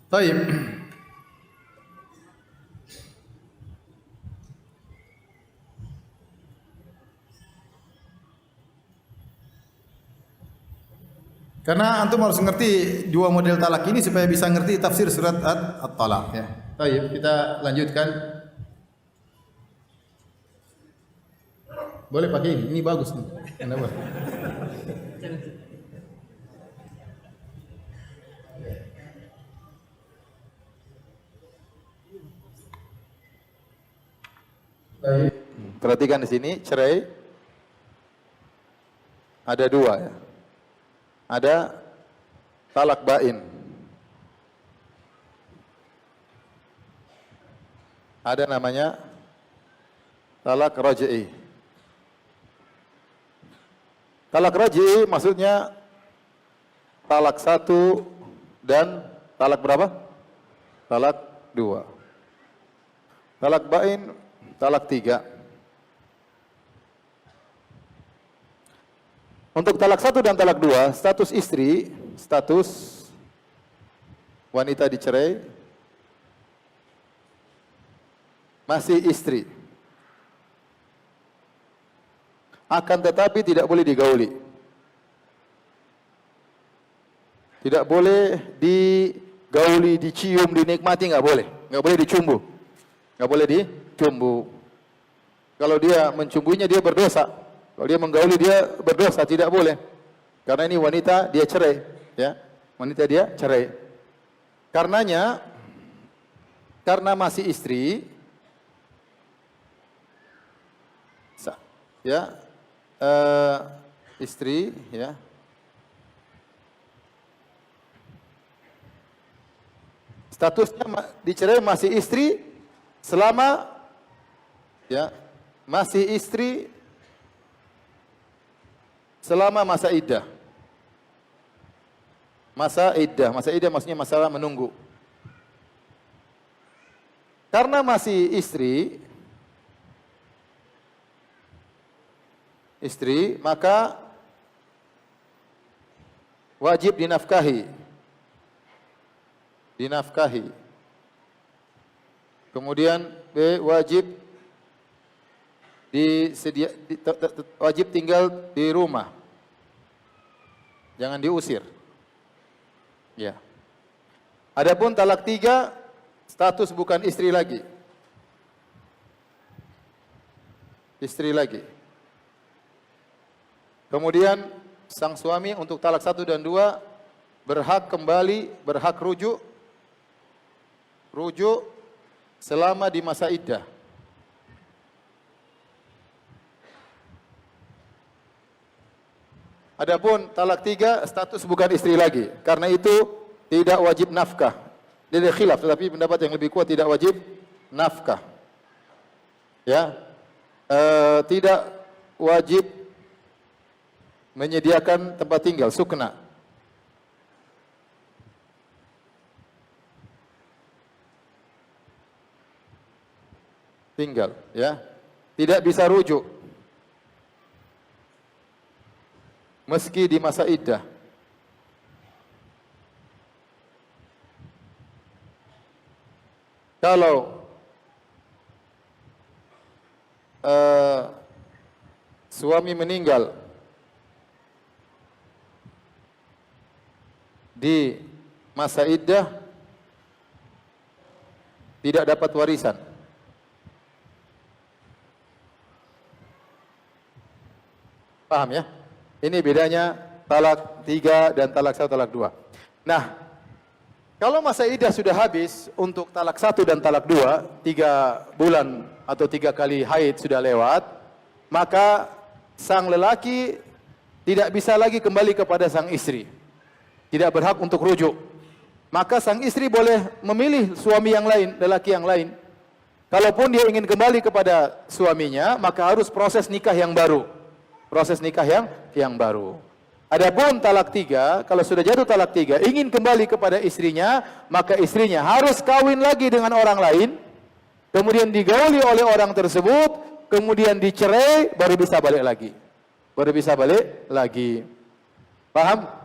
Baik. Karena antum harus ngerti 2 model talak ini supaya bisa ngerti tafsir surat At-Talaq ya. Baik, kita lanjutkan. Boleh pakai ini bagus nih. Kenapa? Baik. Perhatikan di sini cerai ada 2 ya. Ada talak ba'in. Ada namanya talak raj'i. Talak raj'i maksudnya talak 1 dan talak berapa? Talak 2. Talak bain, talak 3. Untuk talak 1 dan talak 2, status istri, status wanita dicerai, masih istri. Akan tetapi tidak boleh digauli. Tidak boleh digauli, dicium, dinikmati, nggak boleh. Nggak boleh dicumbu. Nggak boleh dicumbu. Kalau dia mencumbunya dia berdosa. Kalau dia menggauli dia berdosa, tidak boleh. Karena ini wanita dia cerai, ya. Wanita dia cerai. Karenanya, karena masih istri, ya, istri, ya, statusnya dicerai masih istri selama, ya, masih istri selama masa iddah. Masa iddah maksudnya masalah menunggu. Karena masih istri, maka wajib dinafkahi. Kemudian wajib wajib tinggal di rumah. Jangan diusir. Ya. Adapun talak 3, status bukan istri lagi. Istri lagi. Kemudian sang suami untuk talak 1 dan 2 berhak kembali, berhak rujuk selama di masa iddah. Adapun talak 3 status bukan istri lagi. Karena itu tidak wajib nafkah. Dia ada khilaf, tetapi pendapat yang lebih kuat tidak wajib nafkah. Ya, tidak wajib menyediakan tempat tinggal, sukna. Tinggal, ya. Tidak bisa rujuk. Meski di masa iddah. Kalau suami meninggal di masa iddah, tidak dapat warisan. Paham ya? Ini bedanya talak 3 dan talak 1, talak 2. Nah, kalau masa iddah sudah habis untuk talak 1 dan talak 2, 3 bulan atau 3 kali haid sudah lewat, maka sang lelaki tidak bisa lagi kembali kepada sang istri. Tidak berhak untuk rujuk. Maka sang istri boleh memilih suami yang lain, lelaki yang lain. Kalaupun dia ingin kembali kepada suaminya, maka harus proses nikah yang baru. Proses nikah yang baru. Adapun talak 3, kalau sudah jatuh talak 3, ingin kembali kepada istrinya, maka istrinya harus kawin lagi dengan orang lain, kemudian digauli oleh orang tersebut, kemudian dicerai, baru bisa balik lagi. Paham?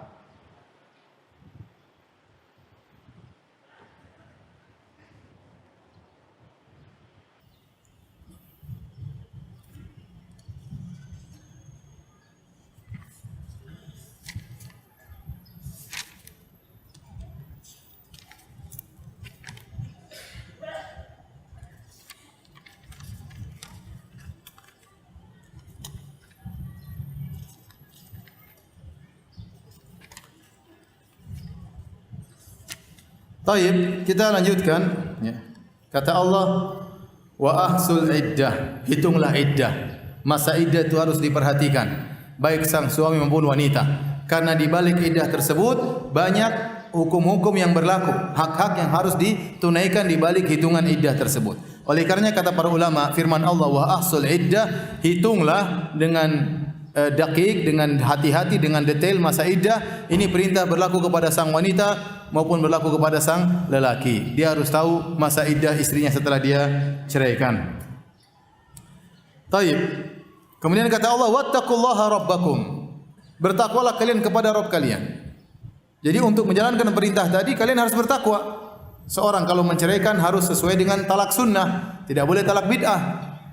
Baik, kita lanjutkan. Ya. Kata Allah, wa ahsul iddah, hitunglah iddah. Masa iddah itu harus diperhatikan, baik sang suami maupun wanita. Karena di balik iddah tersebut banyak hukum-hukum yang berlaku, hak-hak yang harus ditunaikan di balik hitungan iddah tersebut. Oleh karenanya kata para ulama, firman Allah wa ahsul iddah, hitunglah dengan dakik, dengan hati-hati, dengan detail masa iddah. Ini perintah berlaku kepada sang wanita maupun berlaku kepada sang lelaki. Dia harus tahu masa iddah istrinya setelah dia ceraikan. Taib. Kemudian kata Allah, wattaqullaha rabbakum. Bertakwalah kalian kepada Rabb kalian. Jadi untuk menjalankan perintah tadi kalian harus bertakwa. Seorang kalau menceraikan harus sesuai dengan talak sunnah, tidak boleh talak bid'ah.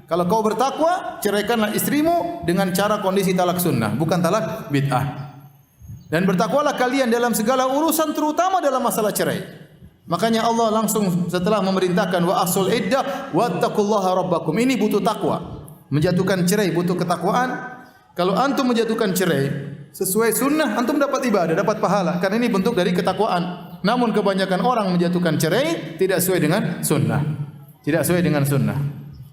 Kalau kau bertakwa, ceraikanlah istrimu dengan cara kondisi talak sunnah, bukan talak bid'ah. Dan bertakwalah kalian dalam segala urusan, terutama dalam masalah cerai. Makanya Allah langsung setelah memerintahkan wa asul iddah wattaqullaha rabbakum. Ini butuh takwa. Menjatuhkan cerai butuh ketakwaan. Kalau antum menjatuhkan cerai sesuai sunnah, antum dapat ibadah, dapat pahala. Karena ini bentuk dari ketakwaan. Namun kebanyakan orang menjatuhkan cerai tidak sesuai dengan sunnah. Tidak sesuai dengan sunnah.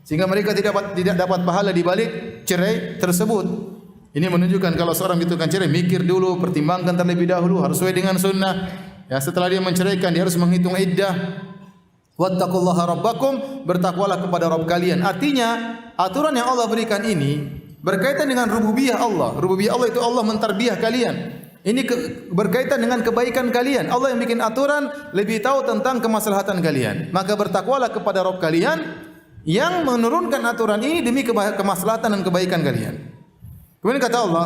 Sehingga mereka tidak dapat pahala di balik cerai tersebut. Ini menunjukkan kalau seorang menjatuhkan cerai, mikir dulu, pertimbangkan terlebih dahulu, harus sesuai dengan sunnah. Ya, setelah dia menceraikan, dia harus menghitung iddah. Wattaqullaha rabbakum, bertakwalah kepada Rabb kalian. Artinya, aturan yang Allah berikan ini berkaitan dengan rububiyah Allah. Rububiyah Allah itu Allah mentarbiah kalian. Ini berkaitan dengan kebaikan kalian. Allah yang bikin aturan, lebih tahu tentang kemaslahatan kalian. Maka bertakwalah kepada Rabb kalian yang menurunkan aturan ini demi kemaslahatan dan kebaikan kalian. Kemudian kata Allah,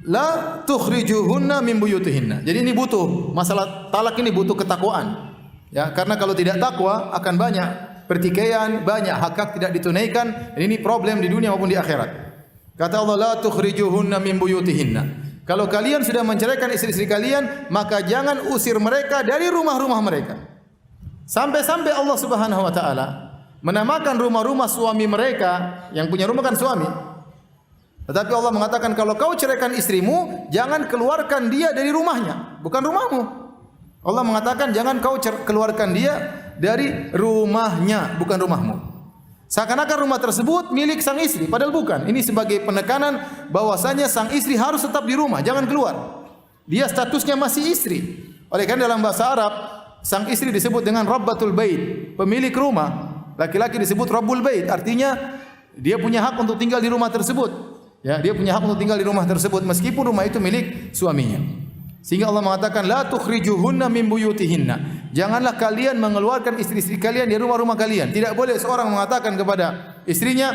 la tukhrijuhunna min buyutihinna. Jadi ini butuh, masalah talak ini butuh ketakwaan. Ya, karena kalau tidak takwa akan banyak pertikaian, banyak hak-hak tidak ditunaikan. Dan ini problem di dunia maupun di akhirat. Kata Allah, la tukhrijuhunna min buyutihinna. Kalau kalian sudah menceraikan istri-istri kalian, maka jangan usir mereka dari rumah-rumah mereka. Sampai-sampai Allah Subhanahu wa taala menamakan rumah-rumah suami mereka, yang punya rumah kan suami. Tetapi Allah mengatakan kalau kau ceraikan istrimu, jangan keluarkan dia dari rumahnya, bukan rumahmu. Allah mengatakan jangan kau keluarkan dia dari rumahnya, bukan rumahmu. Seakan-akan rumah tersebut milik sang istri, padahal bukan. Ini sebagai penekanan bahwasanya sang istri harus tetap di rumah, jangan keluar. Dia statusnya masih istri. Oleh karena dalam bahasa Arab, sang istri disebut dengan Rabbatul Bait, pemilik rumah. Laki-laki disebut Rabbul Bait, artinya dia punya hak untuk tinggal di rumah tersebut. Ya, dia punya hak untuk tinggal di rumah tersebut meskipun rumah itu milik suaminya. Sehingga Allah mengatakan la tukhrijuhunna min buyutihinna. Janganlah kalian mengeluarkan istri-istri kalian dari rumah-rumah kalian. Tidak boleh seorang mengatakan kepada istrinya,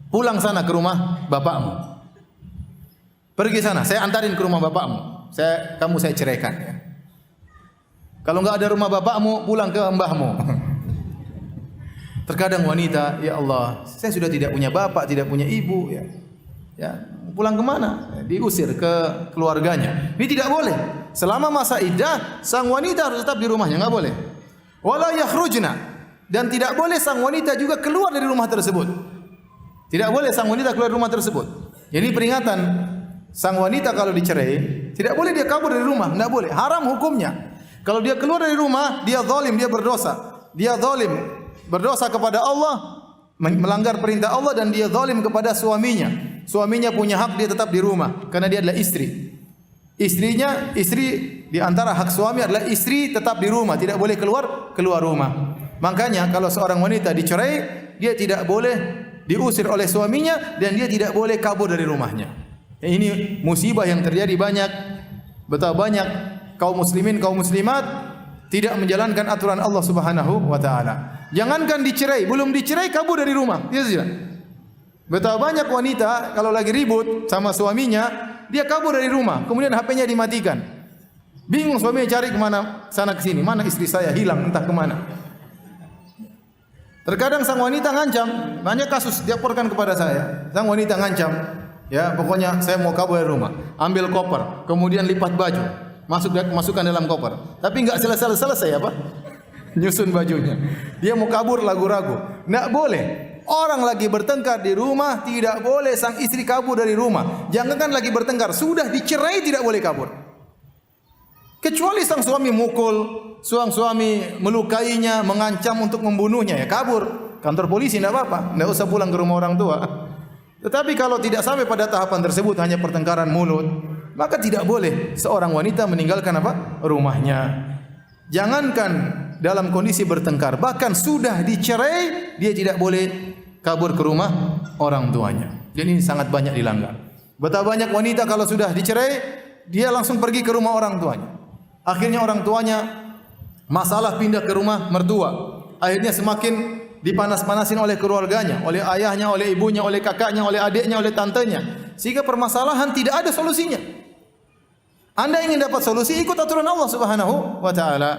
pulang sana ke rumah bapakmu. Pergi sana, saya antarin ke rumah bapakmu. Kamu saya ceraikan. Ya. Kalau enggak ada rumah bapakmu, pulang ke mbahmu. Terkadang wanita, ya Allah, saya sudah tidak punya bapak, tidak punya ibu, ya pulang kemana? Diusir ke keluarganya. Ini tidak boleh. Selama masa iddah, sang wanita harus tetap di rumahnya, enggak boleh. Wala yakhrujna, dan tidak boleh sang wanita juga keluar dari rumah tersebut. Tidak boleh sang wanita keluar dari rumah tersebut. Jadi peringatan, sang wanita kalau dicerai, tidak boleh dia kabur dari rumah, enggak boleh. Haram hukumnya. Kalau dia keluar dari rumah, dia zalim, dia berdosa. Dia zalim. Berdosa kepada Allah, melanggar perintah Allah, dan dia zalim kepada suaminya. Suaminya punya hak dia tetap di rumah karena dia adalah istri. Istri di antara hak suami adalah istri tetap di rumah, tidak boleh keluar rumah. Makanya kalau seorang wanita dicerai, dia tidak boleh diusir oleh suaminya dan dia tidak boleh kabur dari rumahnya. Ini musibah yang terjadi banyak. Betapa banyak kaum muslimin, kaum muslimat tidak menjalankan aturan Allah Subhanahu wa taala. Jangankan dicerai, belum dicerai kabur dari rumah. Ya tidak? Betapa banyak wanita kalau lagi ribut sama suaminya, dia kabur dari rumah, kemudian HP-nya dimatikan. Bingung suaminya cari kemana sana ke sini, mana istri saya hilang entah kemana. Terkadang sang wanita ngancam, banyak kasus dilaporkan kepada saya. Sang wanita ngancam, ya pokoknya saya mau kabur dari rumah, ambil koper, kemudian lipat baju, masukkan dalam koper. Tapi enggak selesai apa? Nyusun bajunya. Dia mau kabur ragu-ragu. Enggak boleh. Orang lagi bertengkar di rumah, tidak boleh sang istri kabur dari rumah. Jangankan lagi bertengkar, sudah dicerai tidak boleh kabur. Kecuali sang suami mukul, sang suami melukainya, mengancam untuk membunuhnya, ya kabur. Kantor polisi tidak apa-apa, tidak usah pulang ke rumah orang tua. Tetapi kalau tidak sampai pada tahapan tersebut, hanya pertengkaran mulut, maka tidak boleh seorang wanita meninggalkan apa? Rumahnya. Jangankan dalam kondisi bertengkar, bahkan sudah dicerai, dia tidak boleh kabur ke rumah orang tuanya. Dan ini sangat banyak dilanggar. Betapa banyak wanita kalau sudah dicerai, dia langsung pergi ke rumah orang tuanya. Akhirnya orang tuanya masalah pindah ke rumah mertua. Akhirnya semakin dipanas-panasin oleh keluarganya, oleh ayahnya, oleh ibunya, oleh kakaknya, oleh adiknya, oleh tantenya. Sehingga permasalahan tidak ada solusinya. Anda ingin dapat solusi, ikut aturan Allah Subhanahu wa taala.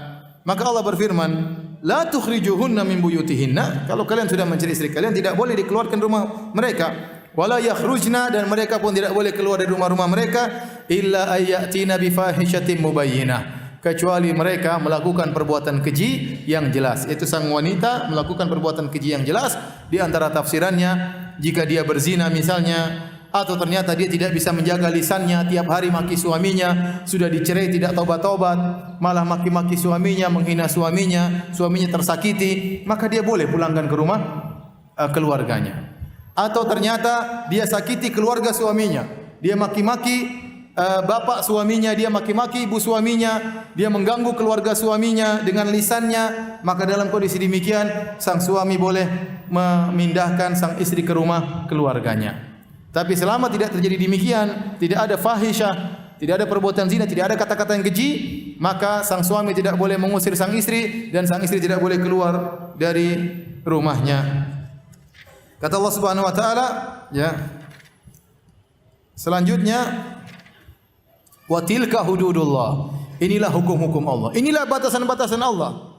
Maka Allah berfirman, "La tukhrijuhunna min buyutihinna." Kalau kalian sudah mencari istri kalian, tidak boleh dikeluarkan rumah mereka. Wala yakhrujna, dan mereka pun tidak boleh keluar dari rumah-rumah mereka illa ayyatina bi fahishatin mubayyinah. Kecuali mereka melakukan perbuatan keji yang jelas. Itu sang wanita melakukan perbuatan keji yang jelas. Di antara tafsirannya, jika dia berzina misalnya, atau ternyata dia tidak bisa menjaga lisannya, tiap hari maki suaminya, sudah dicerai tidak taubat-taubat, malah maki-maki suaminya, menghina suaminya, suaminya tersakiti, maka dia boleh pulangkan ke rumah keluarganya. Atau ternyata dia sakiti keluarga suaminya, dia maki-maki bapak suaminya, dia maki-maki ibu suaminya, dia mengganggu keluarga suaminya dengan lisannya, maka dalam kondisi demikian sang suami boleh memindahkan sang istri ke rumah keluarganya. Tapi selama tidak terjadi demikian, tidak ada fahisyah, tidak ada perbuatan zina, tidak ada kata-kata yang keji, maka sang suami tidak boleh mengusir sang istri dan sang istri tidak boleh keluar dari rumahnya. Kata Allah Subhanahu wa taala, ya. Selanjutnya, wa tilka hududullah. Inilah hukum-hukum Allah. Inilah batasan-batasan Allah.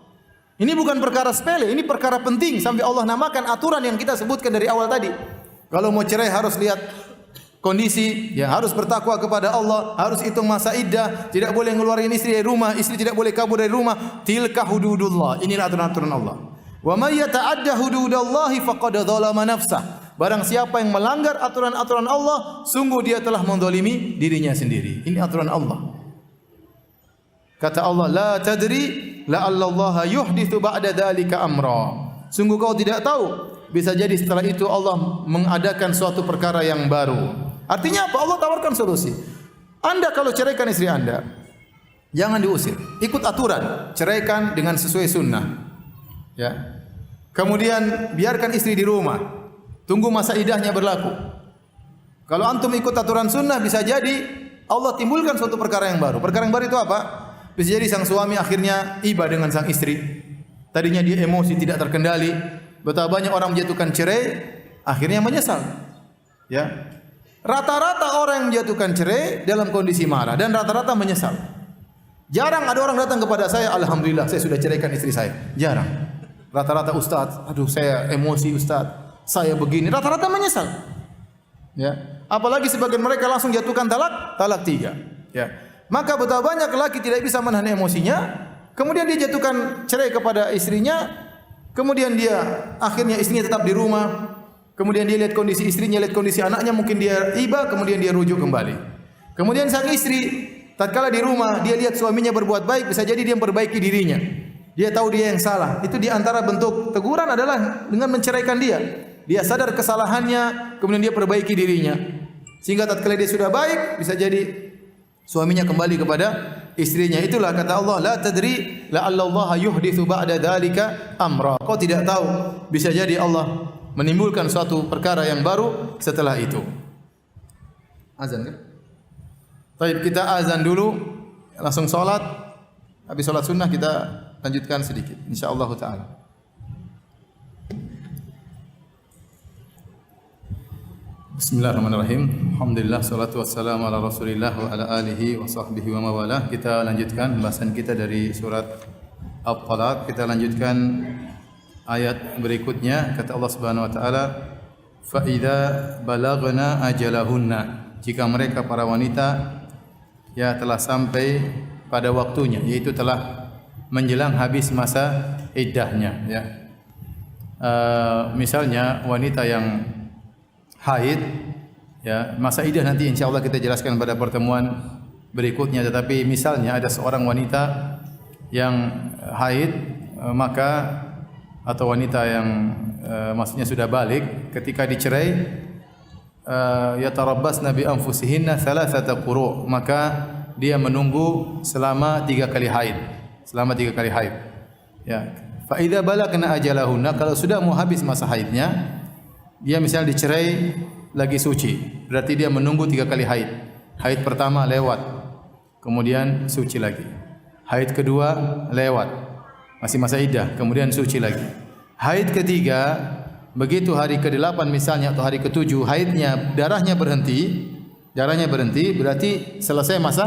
Ini bukan perkara sepele, ini perkara penting sampai Allah namakan aturan yang kita sebutkan dari awal tadi. Kalau mau cerai harus lihat kondisi, ya harus bertakwa kepada Allah, harus hitung masa iddah, tidak boleh ngeluarin istri dari rumah, istri tidak boleh kabur dari rumah. Tilka hududullah. Inilah aturan-aturan Allah. Wa may yata'adda hududallahi faqad dzalama nafsah. Barang siapa yang melanggar aturan-aturan Allah, sungguh dia telah menzalimi dirinya sendiri. Ini aturan Allah. Kata Allah, la tadri la'allallaha yuhditsu ba'da dzalika amra. Sungguh kau tidak tahu, bisa jadi setelah itu Allah mengadakan suatu perkara yang baru. Artinya apa? Allah tawarkan solusi. Anda kalau ceraikan istri Anda, jangan diusir. Ikut aturan, ceraikan dengan sesuai sunnah. Ya. Kemudian biarkan istri di rumah. Tunggu masa iddahnya berlaku. Kalau antum ikut aturan sunnah, bisa jadi Allah timbulkan suatu perkara yang baru. Perkara yang baru itu apa? Bisa jadi sang suami akhirnya iba dengan sang istri. Tadinya dia emosi tidak terkendali. Betapa banyak orang menjatuhkan cerai, akhirnya menyesal. Ya. Rata-rata orang yang menjatuhkan cerai dalam kondisi marah dan rata-rata menyesal. Jarang ada orang datang kepada saya, alhamdulillah saya sudah ceraikan istri saya. Jarang. Rata-rata ustaz, aduh saya emosi ustaz, saya begini. Rata-rata menyesal. Ya. Apalagi sebagian mereka langsung jatuhkan talak 3. Ya. Maka betapa banyak lelaki tidak bisa menahan emosinya, kemudian dia jatuhkan cerai kepada istrinya. Kemudian dia akhirnya istrinya tetap di rumah. Kemudian dia lihat kondisi istrinya, lihat kondisi anaknya, mungkin dia iba, kemudian dia rujuk kembali. Kemudian sang istri tatkala di rumah dia lihat suaminya berbuat baik, bisa jadi dia memperbaiki dirinya. Dia tahu dia yang salah. Itu di antara bentuk teguran adalah dengan menceraikan dia. Dia sadar kesalahannya, kemudian dia perbaiki dirinya. Sehingga tatkala dia sudah baik, bisa jadi suaminya kembali kepada istrinya. Itulah kata Allah, la tadri la'allallaha yuhditsu ba'da dzalika amra. Kau tidak tahu, bisa jadi Allah menimbulkan suatu perkara yang baru setelah itu. Azan kan? Baik, kita azan dulu, langsung salat. Habis salat sunnah kita lanjutkan sedikit insyaallah taala. Bismillahirrahmanirrahim. Alhamdulillah, salatu wassalamu ala Rasulillah wa ala alihi wa sahbihi wa mawalah. Kita lanjutkan bahasan kita dari surat At-Talaq. Kita lanjutkan ayat berikutnya. Kata Allah Subhanahu wa taala, "Fa idza balaghna ajalahunna." Jika mereka para wanita ya telah sampai pada waktunya, yaitu telah menjelang habis masa iddahnya, ya. Misalnya wanita yang haid, ya, masa iddah nanti insyaallah kita jelaskan pada pertemuan berikutnya. Tetapi misalnya ada seorang wanita yang haid, maka atau wanita yang maksudnya sudah balik, ketika dicerai, yatarabbasna bi anfusihinna thalathata quru', maka dia menunggu selama 3 kali haid. Selama 3 kali haid. Ya. Fa idza balagna ajalahunna, kalau sudah mau habis masa haidnya, dia misalnya dicerai lagi suci. Berarti dia menunggu 3 kali haid. Haid pertama lewat, kemudian suci lagi. Haid kedua lewat, masih masa iddah, kemudian suci lagi. Haid ketiga, begitu hari ke-8 misalnya atau hari ke-7 haidnya darahnya berhenti, berarti selesai masa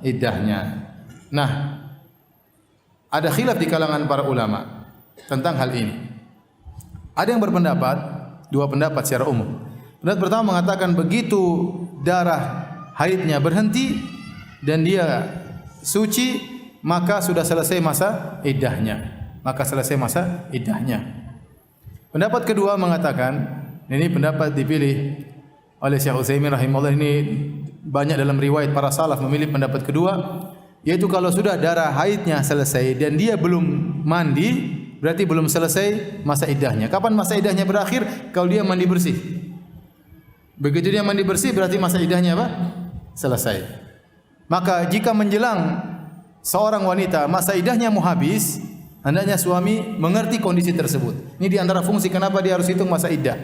iddahnya. Nah, ada khilaf di kalangan para ulama tentang hal ini. Ada yang berpendapat, 2 pendapat secara umum. Pendapat pertama mengatakan begitu darah haidnya berhenti dan dia suci, maka sudah selesai masa iddahnya. Pendapat kedua mengatakan, ini pendapat dipilih oleh Syekh Utsaimin rahimahullah, ini banyak dalam riwayat para salaf memilih pendapat kedua, yaitu kalau sudah darah haidnya selesai dan dia belum mandi, berarti belum selesai masa iddahnya. Kapan masa iddahnya berakhir? Kalau dia mandi bersih. Begitu dia mandi bersih berarti masa iddahnya apa? Selesai. Maka jika menjelang seorang wanita masa iddahnya mau habis, hendaknya suami mengerti kondisi tersebut. Ini di antara fungsi kenapa dia harus hitung masa iddah.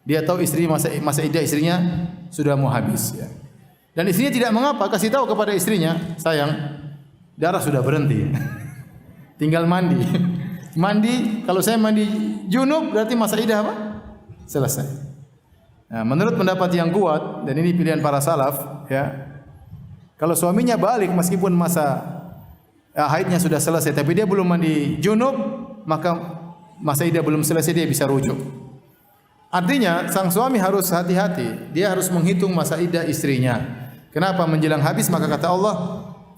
Dia tahu istri masa iddah istrinya sudah mau habis, ya. Dan istrinya tidak mengapa, kasih tahu kepada istrinya, sayang, darah sudah berhenti, tinggal mandi. Mandi, kalau saya mandi junub berarti masa iddah apa? Selesai. Nah, menurut pendapat yang kuat, dan ini pilihan para salaf, ya, kalau suaminya balik meskipun masa haidnya sudah selesai, tapi dia belum mandi junub, maka masa iddah belum selesai, dia bisa rujuk. Artinya sang suami harus hati-hati, dia harus menghitung masa iddah istrinya. Kenapa menjelang habis? Maka kata Allah,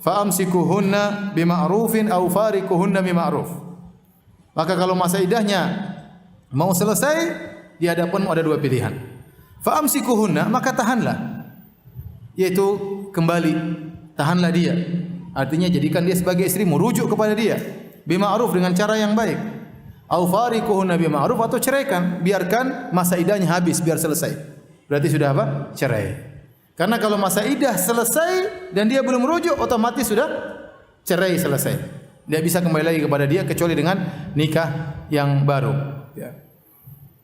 fa'amsikuhunna bima'rufin aw farikuhunna bima'ruf. Maka kalau masa iddahnya mau selesai, di hadapanmu ada 2 pilihan. Fa'amsikuhunna, maka tahanlah, yaitu kembali, tahanlah dia. Artinya jadikan dia sebagai istrimu, rujuk kepada dia bima'ruf, dengan cara yang baik. Aw farikuhunna bima'ruf, atau ceraikan, biarkan masa iddahnya habis biar selesai. Berarti sudah apa? Cerai. Karena kalau masa iddah selesai dan dia belum rujuk, otomatis sudah cerai selesai. Dia bisa kembali lagi kepada dia kecuali dengan nikah yang baru, ya.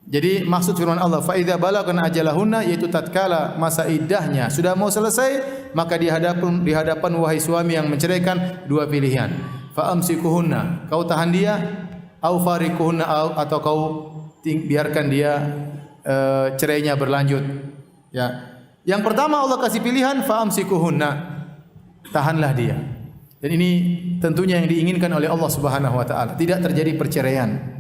Jadi maksud firman Allah, fa idza balagna ajalahunna, yaitu tatkala masa iddahnya sudah mau selesai, maka di hadapan wahai suami yang menceraikan 2 pilihan. Fa amsikuhunna, kau tahan dia, au farikuhunna, atau kau biarkan dia cerainya berlanjut, ya. Yang pertama Allah kasih pilihan, fa amsikuhunna, tahanlah dia. Dan ini tentunya yang diinginkan oleh Allah Subhanahu wa taala, tidak terjadi perceraian.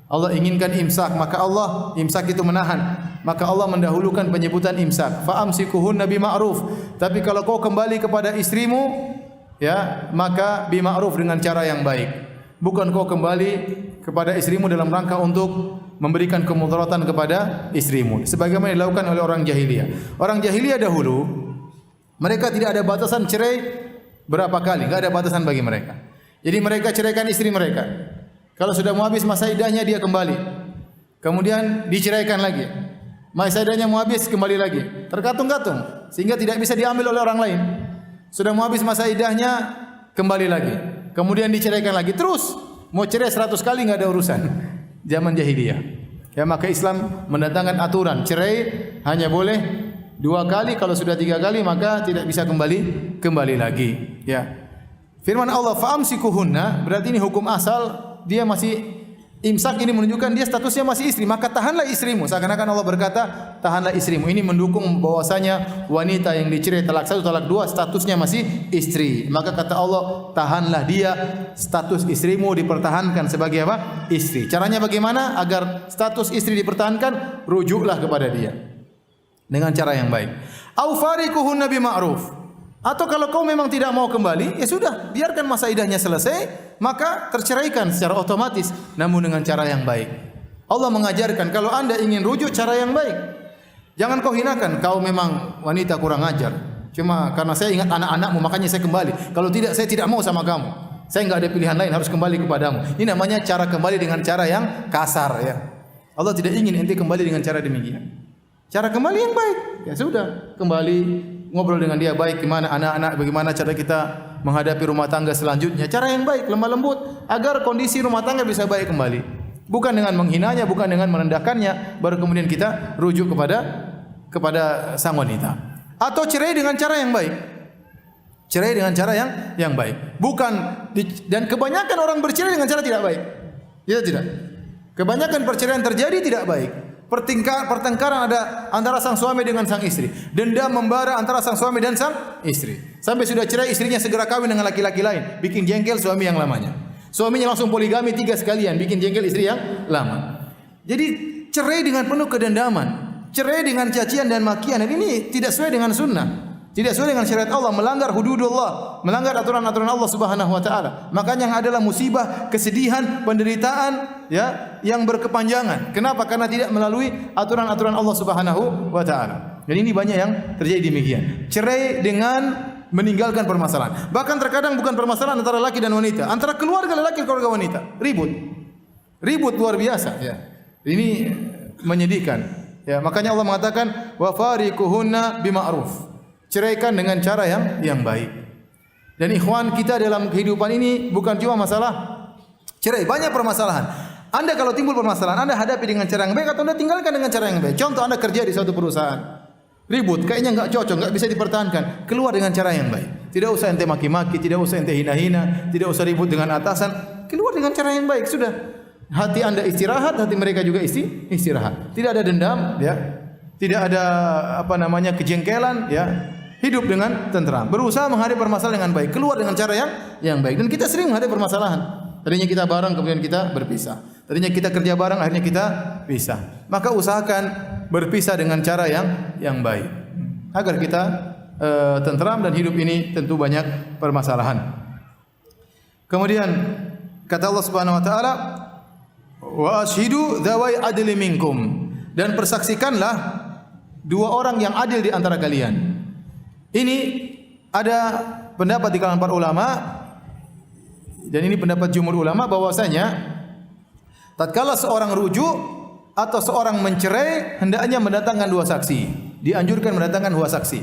Allah inginkan imsak, maka Allah imsak itu menahan. Maka Allah mendahulukan penyebutan imsak. Fa amsikuhunna bima'ruf. Tapi kalau kau kembali kepada istrimu, ya, maka bima'ruf, dengan cara yang baik. Bukan kau kembali kepada istrimu dalam rangka untuk memberikan kemudaratan kepada istrimu, sebagaimana dilakukan oleh orang jahiliyah. Orang jahiliyah dahulu, mereka tidak ada batasan cerai berapa kali, enggak ada batasan bagi mereka. Jadi mereka ceraikan istri mereka. Kalau sudah mau habis masa iddahnya, dia kembali. Kemudian diceraikan lagi. Masa iddahnya mau habis, kembali lagi. Terkatung-katung sehingga tidak bisa diambil oleh orang lain. Sudah mau habis masa iddahnya, kembali lagi. Kemudian diceraikan lagi. Terus mau cerai 100 kali enggak ada urusan. Zaman jahiliyah. Ya, maka Islam mendatangkan aturan cerai hanya boleh 2 kali, kalau sudah 3 kali maka tidak bisa kembali lagi, ya. Firman Allah, fa'amsikuhunna, berarti ini hukum asal, dia masih imsak, ini menunjukkan dia statusnya masih istri, maka tahanlah istrimu. Seakan-akan Allah berkata, tahanlah istrimu. Ini mendukung bahwasanya wanita yang dicerai talak 1, talak 2 statusnya masih istri. Maka kata Allah, tahanlah dia, status istrimu dipertahankan sebagai apa? Istri. Caranya bagaimana agar status istri dipertahankan? Rujuklah kepada dia dengan cara yang baik. Au farikuhunna bima'ruf. Atau kalau kau memang tidak mau kembali, ya sudah, biarkan masa iddahnya selesai, maka terceraikan secara otomatis, namun dengan cara yang baik. Allah mengajarkan kalau Anda ingin rujuk, cara yang baik. Jangan kau hinakan, kau memang wanita kurang ajar. Cuma karena saya ingat anak-anakmu, makanya saya kembali. Kalau tidak, saya tidak mau sama kamu. Saya enggak ada pilihan lain, harus kembali kepadamu. Ini namanya cara kembali dengan cara yang kasar, ya. Allah tidak ingin ente kembali dengan cara demikian. Cara kembali yang baik, ya sudah, kembali ngobrol dengan dia baik, gimana anak-anak, bagaimana cara kita menghadapi rumah tangga selanjutnya, cara yang baik, lemah lembut, agar kondisi rumah tangga bisa baik kembali. Bukan dengan menghinanya, bukan dengan merendahkannya, baru kemudian kita rujuk kepada kepada sang wanita. Atau cerai dengan cara yang baik. Cerai dengan cara yang baik. Dan kebanyakan orang bercerai dengan cara tidak baik. Ya tidak. Kebanyakan perceraian terjadi tidak baik. Pertengkaran ada antara sang suami dengan sang istri. Dendam membara antara sang suami dan sang istri. Sampai sudah cerai, istrinya segera kawin dengan laki-laki lain, bikin jengkel suami yang lamanya. Suaminya langsung poligami 3 sekalian, bikin jengkel istri yang lama. Jadi cerai dengan penuh kedendaman, cerai dengan cacian dan makian. Dan ini tidak sesuai dengan sunnah, tidak sesuai dengan syariat Allah, melanggar hududullah, melanggar aturan-aturan Allah Subhanahu wa taala. Makanya yang adalah musibah, kesedihan, penderitaan ya yang berkepanjangan. Kenapa? Karena tidak melalui aturan-aturan Allah Subhanahu wa taala. Dan ini banyak yang terjadi demikian. Cerai dengan meninggalkan permasalahan. Bahkan terkadang bukan permasalahan antara laki dan wanita, antara keluarga laki dan keluarga wanita. Ribut luar biasa ya. Ini menyedihkan. Ya, makanya Allah mengatakan wa fariquhunna bima'ruf. Ceraikan dengan cara yang baik. Dan ikhwan, kita dalam kehidupan ini bukan cuma masalah cerai, banyak permasalahan. Anda kalau timbul permasalahan, Anda hadapi dengan cara yang baik atau Anda tinggalkan dengan cara yang baik. Contoh, Anda kerja di suatu perusahaan. Ribut, kayaknya enggak cocok, enggak bisa dipertahankan. Keluar dengan cara yang baik. Tidak usah ente maki-maki, tidak usah ente hina-hina, tidak usah ribut dengan atasan. Keluar dengan cara yang baik, sudah. Hati Anda istirahat, hati mereka juga istirahat. Tidak ada dendam, ya. Tidak ada kejengkelan, ya. Hidup dengan tenteram. Berusaha menghadapi permasalahan dengan baik, keluar dengan cara yang baik. Dan kita sering menghadapi permasalahan. Tadinya kita bareng, kemudian kita berpisah. Tadinya kita kerja bareng, akhirnya kita pisah. Maka usahakan berpisah dengan cara yang baik, agar kita tenteram dan hidup ini tentu banyak permasalahan. Kemudian kata Allah Subhanahu wa taala, wa ashidu dzawai adli minkum, dan persaksikanlah 2 orang yang adil di antara kalian. Ini ada pendapat di kalangan para ulama, dan ini pendapat jumhur ulama, bahwasanya tatkala seorang rujuk atau seorang mencerai, hendaknya mendatangkan 2 saksi. Dianjurkan mendatangkan 2 saksi.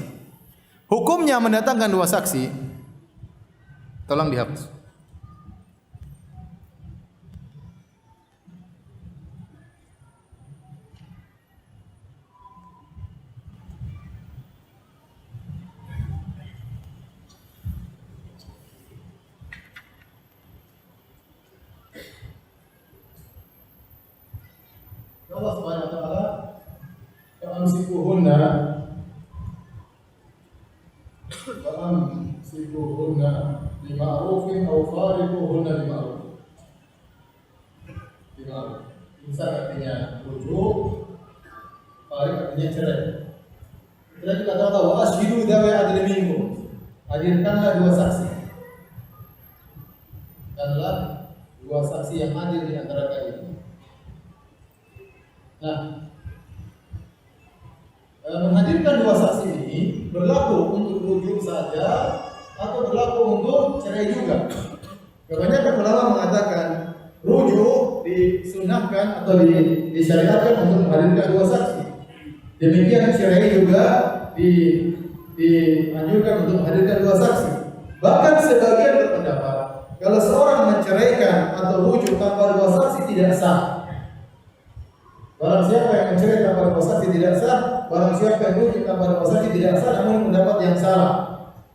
Hukumnya mendatangkan 2 saksi. Tolong dihapus. Allah Subhanahu wa taala fa'amsikuhunna bima'rufin aw fariquhunna bima'ruf. Imsak artinya rujuk, farik artinya cerai. Kita juga tahu wa ashidu dzawai adli minkum. Hadirkanlah 2 saksi. Adalah 2 saksi yang adil di antara kalian. Nah, menghadirkan 2 saksi ini berlaku untuk rujuk saja atau berlaku untuk cerai juga. Kebanyakan ulama mengatakan rujuk disunahkan atau disyariatkan untuk menghadirkan 2 saksi. Demikian cerai juga dianjurkan untuk menghadirkan 2 saksi. Bahkan sebagian berpendapat kalau seorang menceraikan atau rujuk tanpa 2 saksi tidak sah. Barang siapa yang mencerai tanpa 2 saksi tidak sah, barang siapa yang rujuk tanpa 2 saksi tidak sah, namun pendapat yang salah.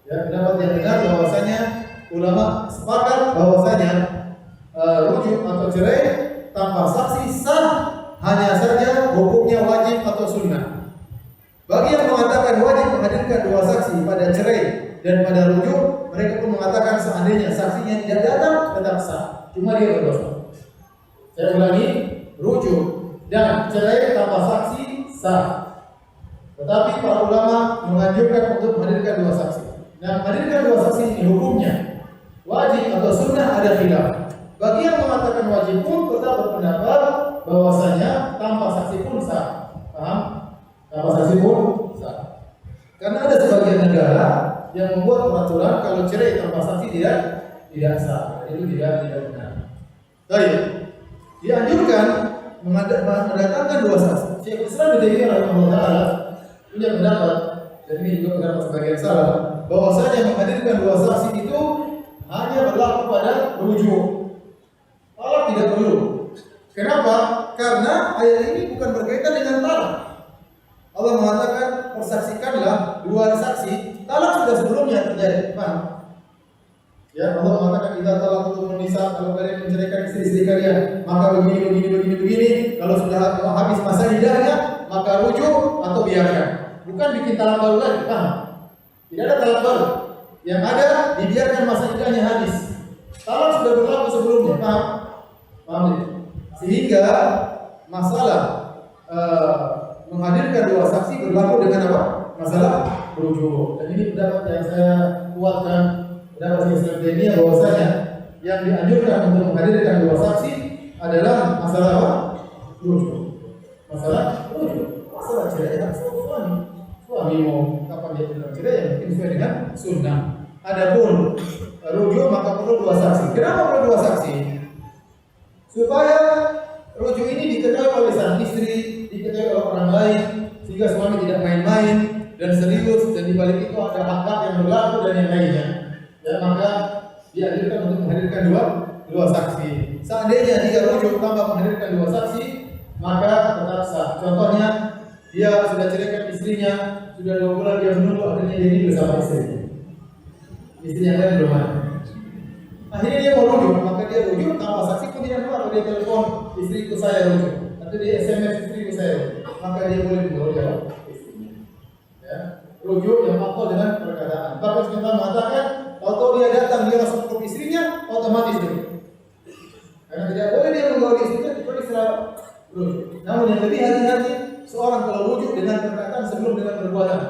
Ya, pendapat yang benar bahwasanya ulama sepakat bahwasanya rujuk atau cerai tanpa saksi sah, hanya saja hukumnya wajib atau sunnah. Bagi yang mengatakan wajib menghadirkan 2 saksi pada cerai dan pada rujuk, mereka pun mengatakan seandainya saksinya tidak datang tetap sah, cuma dia berdosa. Saya ulangi, rujuk dan cerai tanpa saksi sah. Tetapi para ulama menganjurkan untuk menghadirkan 2 saksi. Nah, menghadirkan 2 saksi ini hukumnya wajib atau sunnah ada khilaf. Bagi yang mengatakan wajib pun tetap berpendapat bahwasanya tanpa saksi pun sah. Paham? Tanpa saksi pun sah. Karena ada sebagian negara yang membuat peraturan kalau cerai tanpa saksi tidak sah. Itu tidak benar. Baik. Dianjurkan mendatangkan 2 saksi. Syekhul Islam Ibnu Taimiyah rahimahullah taala punya pendapat, dan ini juga pendapat sebagian salah, bahwasanya menghadirkan 2 saksi itu hanya berlaku pada rujuk. Talak tidak perlu. Kenapa? Karena ayat ini bukan berkaitan dengan talak. Allah mengatakan persaksikanlah dua saksi, talak sudah sebelumnya terjadi. Paham? Ya, Allah mengatakan kita talak untuk menisa, kalau kalian menceraikan istri-istri kalian, maka begini. Kalau sudah habis masa iddahnya, maka rujuk atau biarkan. Bukan bikin talak baru lagi, paham? Tidak ada talak baru. Yang ada dibiarkan masa iddahnya habis. Talak sudah berlaku sebelumnya, paham? Paham ya? Sehingga masalah menghadirkan dua saksi berlaku dengan apa? Masalah rujuk. Dan ini pendapat yang saya kuatkan, pendapat Islam Taimiyah bahwasanya yang dianjurkan untuk menghadirkan dua saksi adalah masalah apa? Rujuk. Masalah rujuk. Masalah cerai suami mau kapan dia bilang cerai yang mungkin sesuai dengan sunnah. Adapun rujuk maka perlu dua saksi. Kenapa perlu dua saksi? Supaya rujuk ini diketahui oleh sang istri, diketahui oleh orang lain, sehingga suami tidak main-main dan serius, dan di balik itu ada hak-hak yang berlaku dan yang lainnya. Ya, maka dianjurkan untuk menghadirkan dua saksi. Seandainya dia rujuk tanpa menghadirkan dua saksi, maka tetap sah. Contohnya, dia sudah ceraikan istrinya, sudah 2 bulan dia menunggu, akhirnya dia hidup bersama istrinya. Istri yang lain belum ada. Akhirnya dia mau rujuk, maka dia rujuk tanpa saksi pun tidak apa. Dia telepon istriku saya rujuk, atau dia SMS istriku saya rujuk, maka dia boleh mengerujuk istrinya. Ya, rujuk yang makul dengan perkataan. Bahkan sebentar mengatakan, kalau dia datang dia langsung ke istrinya, otomatis dia. Karena tidak boleh dia menggauli istrinya kecuali setelah rujuk. Namun yang lebih hati-hati seorang kalau rujuk dengan perkataan sebelum dengan perbuatan.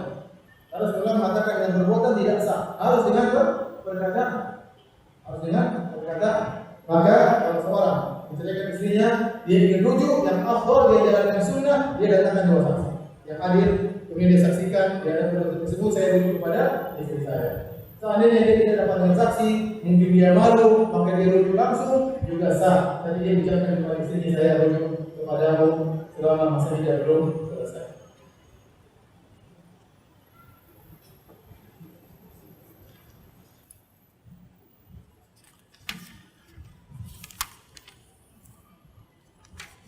Harus setelah mengatakan dengan perbuatan tidak sah, harus dengan perkataan. Harus dengan perkataan. Maka kalau seorang menceraikan istrinya, dia ingin rujuk yang afdal, dia jalankan sunnah, dia datangkan dua saksi yang hadir, kemudian dia saksikan, dia ada perbuatan tersebut, saya rujuk kepada istri saya. Seandainya dia tidak dapat dengan saksi, mungkin dia malu, maka dia rujuk langsung juga sah. Tapi dia ucapkan kepada istrinya, saya rujuk kepadamu selama masa iddah belum selesai.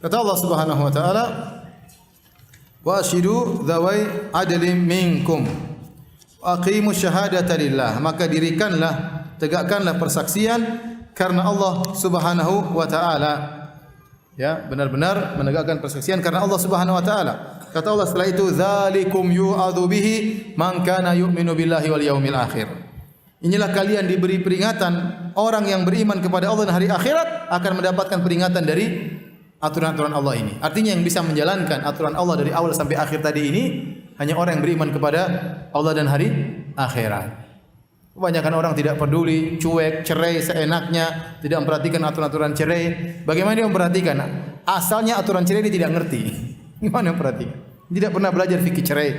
Kata Allah Subhanahu wa taala, "Wa ashidu dzawai adlin minkum wa aqimus syahadata lillah." Maka dirikanlah, tegakkanlah persaksian karena Allah Subhanahu wa taala. Ya, benar-benar menegakkan persaksian karena Allah Subhanahu wa taala. Kata Allah setelah itu, "Dzalikum yu'adzu bihi man kana yu'minu billahi wal yaumil akhir." Inilah kalian diberi peringatan, orang yang beriman kepada Allah dan hari akhirat akan mendapatkan peringatan dari aturan-aturan Allah ini. Artinya yang bisa menjalankan aturan Allah dari awal sampai akhir tadi ini hanya orang yang beriman kepada Allah dan hari akhirat. Kebanyakan orang tidak peduli, cuek, cerai seenaknya, tidak memperhatikan aturan-aturan cerai. Bagaimana dia memperhatikan? Asalnya aturan cerai dia tidak ngerti. Gimana memperhatikan? Tidak pernah belajar fikih cerai.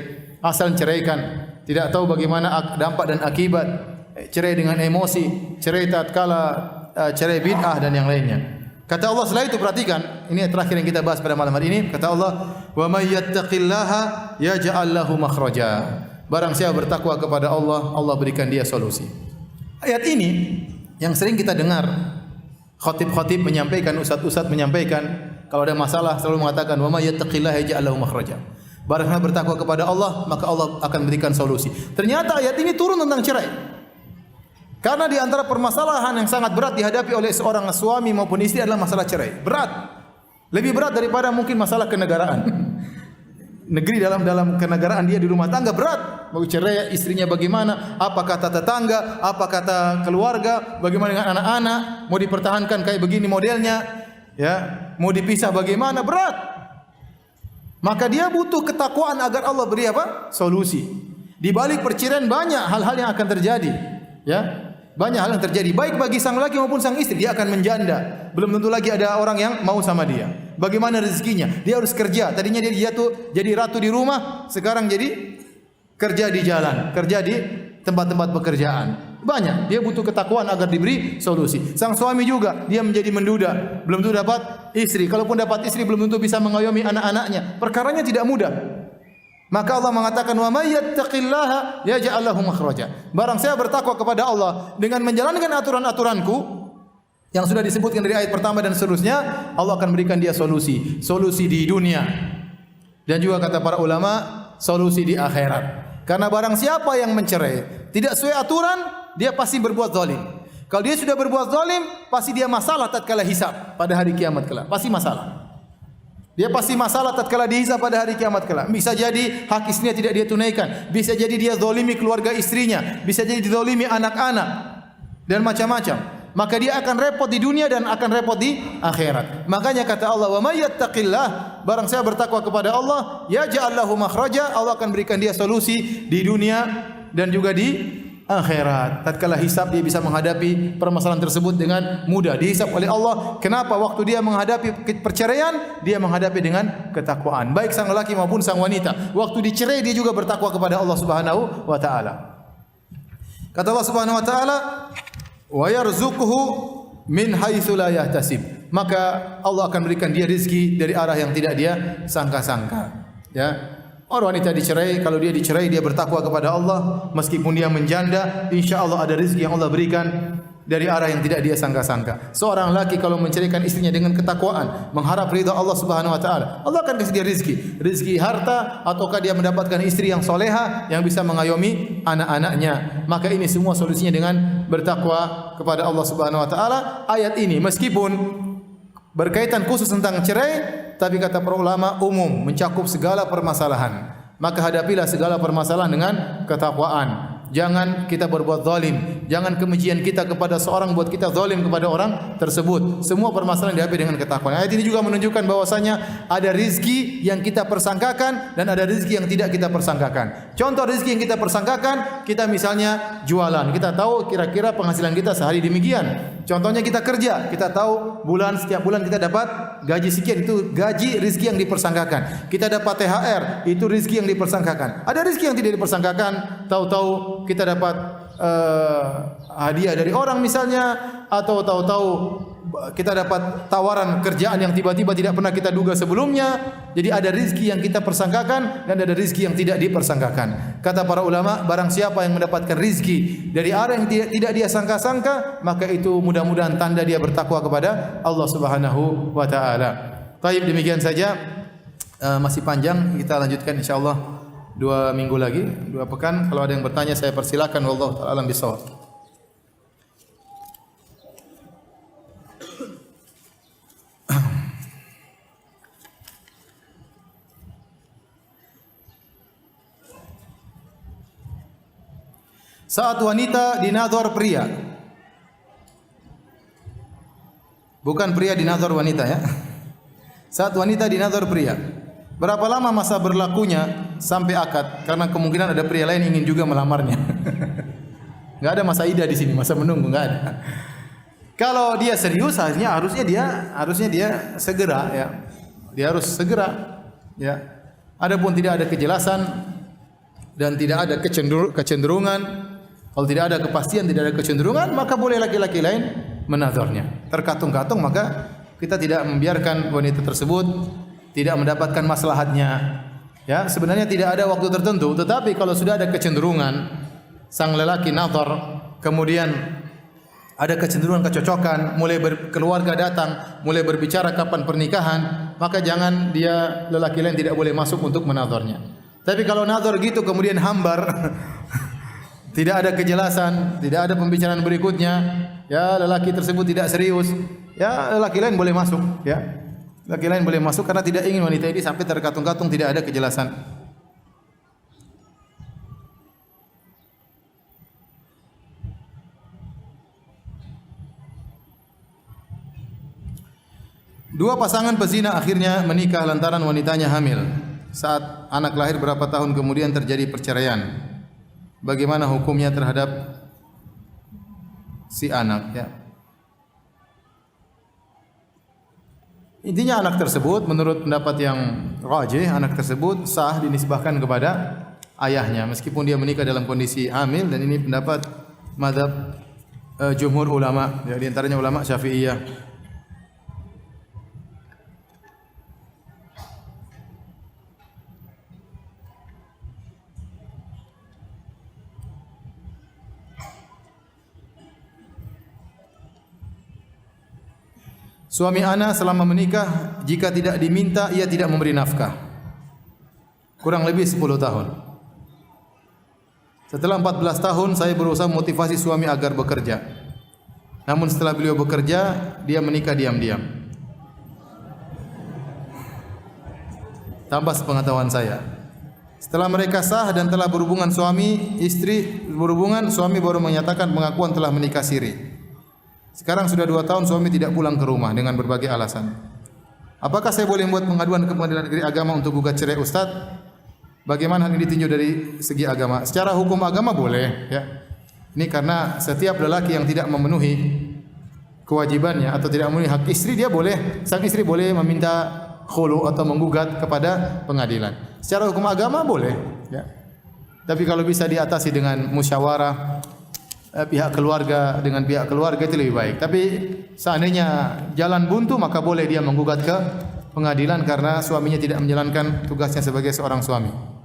Asal ceraikan, tidak tahu bagaimana dampak dan akibat. Cerai dengan emosi, cerai tatkala cerai bid'ah dan yang lainnya. Kata Allah setelah itu perhatikan, ini terakhir yang kita bahas pada malam hari ini. Kata Allah, "Wa may yattaqillaha yaj'al lahu makhraja." Barang siapa bertakwa kepada Allah, Allah berikan dia solusi. Ayat ini yang sering kita dengar khatib-khatib menyampaikan, ustaz-ustaz menyampaikan, kalau ada masalah selalu mengatakan, "Wa may yattaqillaha yaj'al lahu makhraja." Barang siapa bertakwa kepada Allah, maka Allah akan berikan solusi. Ternyata ayat ini turun tentang cerai. Karena di antara permasalahan yang sangat berat dihadapi oleh seorang suami maupun istri adalah masalah cerai. Berat. Lebih berat daripada mungkin masalah kenegaraan. Negeri dalam kenegaraan dia di rumah tangga berat. Mau cerai istrinya bagaimana? Apa kata tetangga? Apa kata keluarga? Bagaimana dengan anak-anak? Mau dipertahankan kayak begini modelnya? Ya, mau dipisah bagaimana? Berat. Maka dia butuh ketakwaan agar Allah beri apa? Solusi. Di balik perceraian banyak hal-hal yang akan terjadi. Ya, banyak hal yang terjadi baik bagi sang laki maupun sang istri. Dia akan menjanda. Belum tentu lagi ada orang yang mau sama dia. Bagaimana rezekinya? Dia harus kerja. Tadinya dia jatuh jadi ratu di rumah, sekarang jadi kerja di jalan, kerja di tempat-tempat pekerjaan. Banyak. Dia butuh ketakwaan agar diberi solusi. Sang suami juga, dia menjadi menduda, belum tentu dapat istri. Kalaupun dapat istri, belum tentu bisa mengayomi anak-anaknya. Perkaranya tidak mudah. Maka Allah mengatakan, "Wa may yattaqillaha yaj'al lahu makhraja." Barang saya bertakwa kepada Allah dengan menjalankan aturan-aturanku yang sudah disebutkan dari ayat pertama dan seterusnya, Allah akan berikan dia solusi di dunia. Dan juga kata para ulama, solusi di akhirat. Karena barang siapa yang mencerai tidak sesuai aturan, dia pasti berbuat zalim. Kalau dia sudah berbuat zalim, pasti dia masalah tatkala hisab pada hari kiamat kelak. Pasti masalah. Dia pasti masalah tatkala dihisab pada hari kiamat kelak. Bisa jadi hak istrinya tidak dia tunaikan, bisa jadi dia zalimi keluarga istrinya, bisa jadi dizalimi anak-anak dan macam-macam. Maka dia akan repot di dunia dan akan repot di akhirat. Makanya kata Allah, "Wa may yattaqillah", barang siapa bertakwa kepada Allah, yaj'al lahu makhraja, Allah akan berikan dia solusi di dunia dan juga di akhirat. Tatkala hisab dia bisa menghadapi permasalahan tersebut dengan mudah. Dihisab oleh Allah. Kenapa? Waktu dia menghadapi perceraian, dia menghadapi dengan ketakwaan. Baik sang lelaki maupun sang wanita. Waktu dicerai dia juga bertakwa kepada Allah Subhanahu wa taala. Kata Allah Subhanahu wa taala, "Wa yarzuquhu min haitsu la yahtasib." Maka Allah akan berikan dia rezeki dari arah yang tidak dia sangka-sangka. Ya. Orang wanita dicerai, kalau dia dicerai dia bertakwa kepada Allah, meskipun dia menjanda, insyaallah ada rezeki yang Allah berikan dari arah yang tidak dia sangka-sangka. Seorang laki kalau menceraikan istrinya dengan ketakwaan, mengharap ridha Allah Subhanahu wa taala, Allah akan kasih dia rezeki harta, ataukah dia mendapatkan istri yang soleha yang bisa mengayomi anak-anaknya. Maka ini semua solusinya dengan bertakwa kepada Allah Subhanahu wa taala. Ayat ini meskipun berkaitan khusus tentang cerai, tapi kata para ulama umum, mencakup segala permasalahan. Maka hadapilah segala permasalahan dengan ketakwaan. Jangan kita berbuat zalim. Jangan kebencian kita kepada seorang buat kita zalim kepada orang tersebut. Semua permasalahan dihadapi dengan ketakwaan. Ayat ini juga menunjukkan bahwasanya ada rizki yang kita persangkakan dan ada rizki yang tidak kita persangkakan. Contoh rizki yang kita persangkakan, kita misalnya jualan. Kita tahu kira-kira penghasilan kita sehari demikian. Contohnya kita kerja, kita tahu setiap bulan kita dapat gaji sekian, itu gaji rizki yang dipersangkakan. Kita dapat THR, itu rizki yang dipersangkakan. Ada rizki yang tidak dipersangkakan, tahu-tahu kita dapat hadiah dari orang misalnya, atau tahu-tahu kita dapat tawaran kerjaan yang tiba-tiba tidak pernah kita duga sebelumnya. Jadi ada rizki yang kita persangkakan dan ada rizki yang tidak dipersangkakan. Kata para ulama, barang siapa yang mendapatkan rizki dari arah yang tidak dia sangka-sangka, maka itu mudah-mudahan tanda dia bertakwa kepada Allah Subhanahu wa taala. Baik, demikian saja. Masih panjang, kita lanjutkan insyaallah 2 minggu lagi, 2 pekan. Kalau ada yang bertanya saya persilakan. Wallahu ta'ala alam bisawab. Saat wanita dinazar pria. Bukan pria dinazar wanita ya. Saat wanita dinazar pria. Berapa lama masa berlakunya sampai akad? Karena kemungkinan ada pria lain ingin juga melamarnya. Enggak ada masa idah di sini, masa menunggu enggak ada. Kalau dia serius harusnya dia segera ya. Dia harus segera ya. Adapun tidak ada kejelasan dan tidak ada kecenderungan, kalau tidak ada kepastian, tidak ada kecenderungan, maka boleh laki-laki lain menazarnya. Terkatung-katung maka kita tidak membiarkan wanita tersebut tidak mendapatkan maslahatnya. Ya, sebenarnya tidak ada waktu tertentu, tetapi kalau sudah ada kecenderungan sang lelaki nazar, kemudian ada kecenderungan kecocokan, mulai berkeluarga datang, mulai berbicara kapan pernikahan, maka jangan dia lelaki lain tidak boleh masuk untuk menazarnya. Tapi kalau nazar gitu kemudian hambar, tidak ada kejelasan, tidak ada pembicaraan berikutnya, ya lelaki tersebut tidak serius, ya lelaki lain boleh masuk, ya. Laki lain boleh masuk karena tidak ingin wanita ini sampai terkatung-katung tidak ada kejelasan. Dua pasangan pezina akhirnya menikah lantaran wanitanya hamil. Saat anak lahir berapa tahun kemudian terjadi perceraian. Bagaimana hukumnya terhadap si anak ya? Intinya anak tersebut menurut pendapat yang rajih, anak tersebut sah dinisbahkan kepada ayahnya meskipun dia menikah dalam kondisi hamil, dan ini pendapat mazhab jumhur ulama, ya, di antaranya ulama Syafi'iyah. Suami ana selama menikah jika tidak diminta ia tidak memberi nafkah. kurang lebih 10 tahun. Setelah 14 tahun saya berusaha memotivasi suami agar bekerja. Namun setelah beliau bekerja, dia menikah diam-diam. Tambah sepengetahuan saya. Setelah mereka sah dan telah berhubungan suami baru menyatakan pengakuan telah menikah siri. Sekarang sudah 2 tahun suami tidak pulang ke rumah dengan berbagai alasan. Apakah saya boleh membuat pengaduan ke Pengadilan Negeri Agama untuk gugat cerai Ustaz? Bagaimana hal ini ditinjau dari segi agama? Secara hukum agama boleh, ya. Ini karena setiap lelaki yang tidak memenuhi kewajibannya atau tidak memenuhi hak istri, sang istri boleh meminta khulu atau menggugat kepada pengadilan. Secara hukum agama boleh, ya. Tapi kalau bisa diatasi dengan musyawarah pihak keluarga dengan pihak keluarga itu lebih baik. Tapi seandainya jalan buntu maka boleh dia menggugat ke pengadilan karena suaminya tidak menjalankan tugasnya sebagai seorang suami.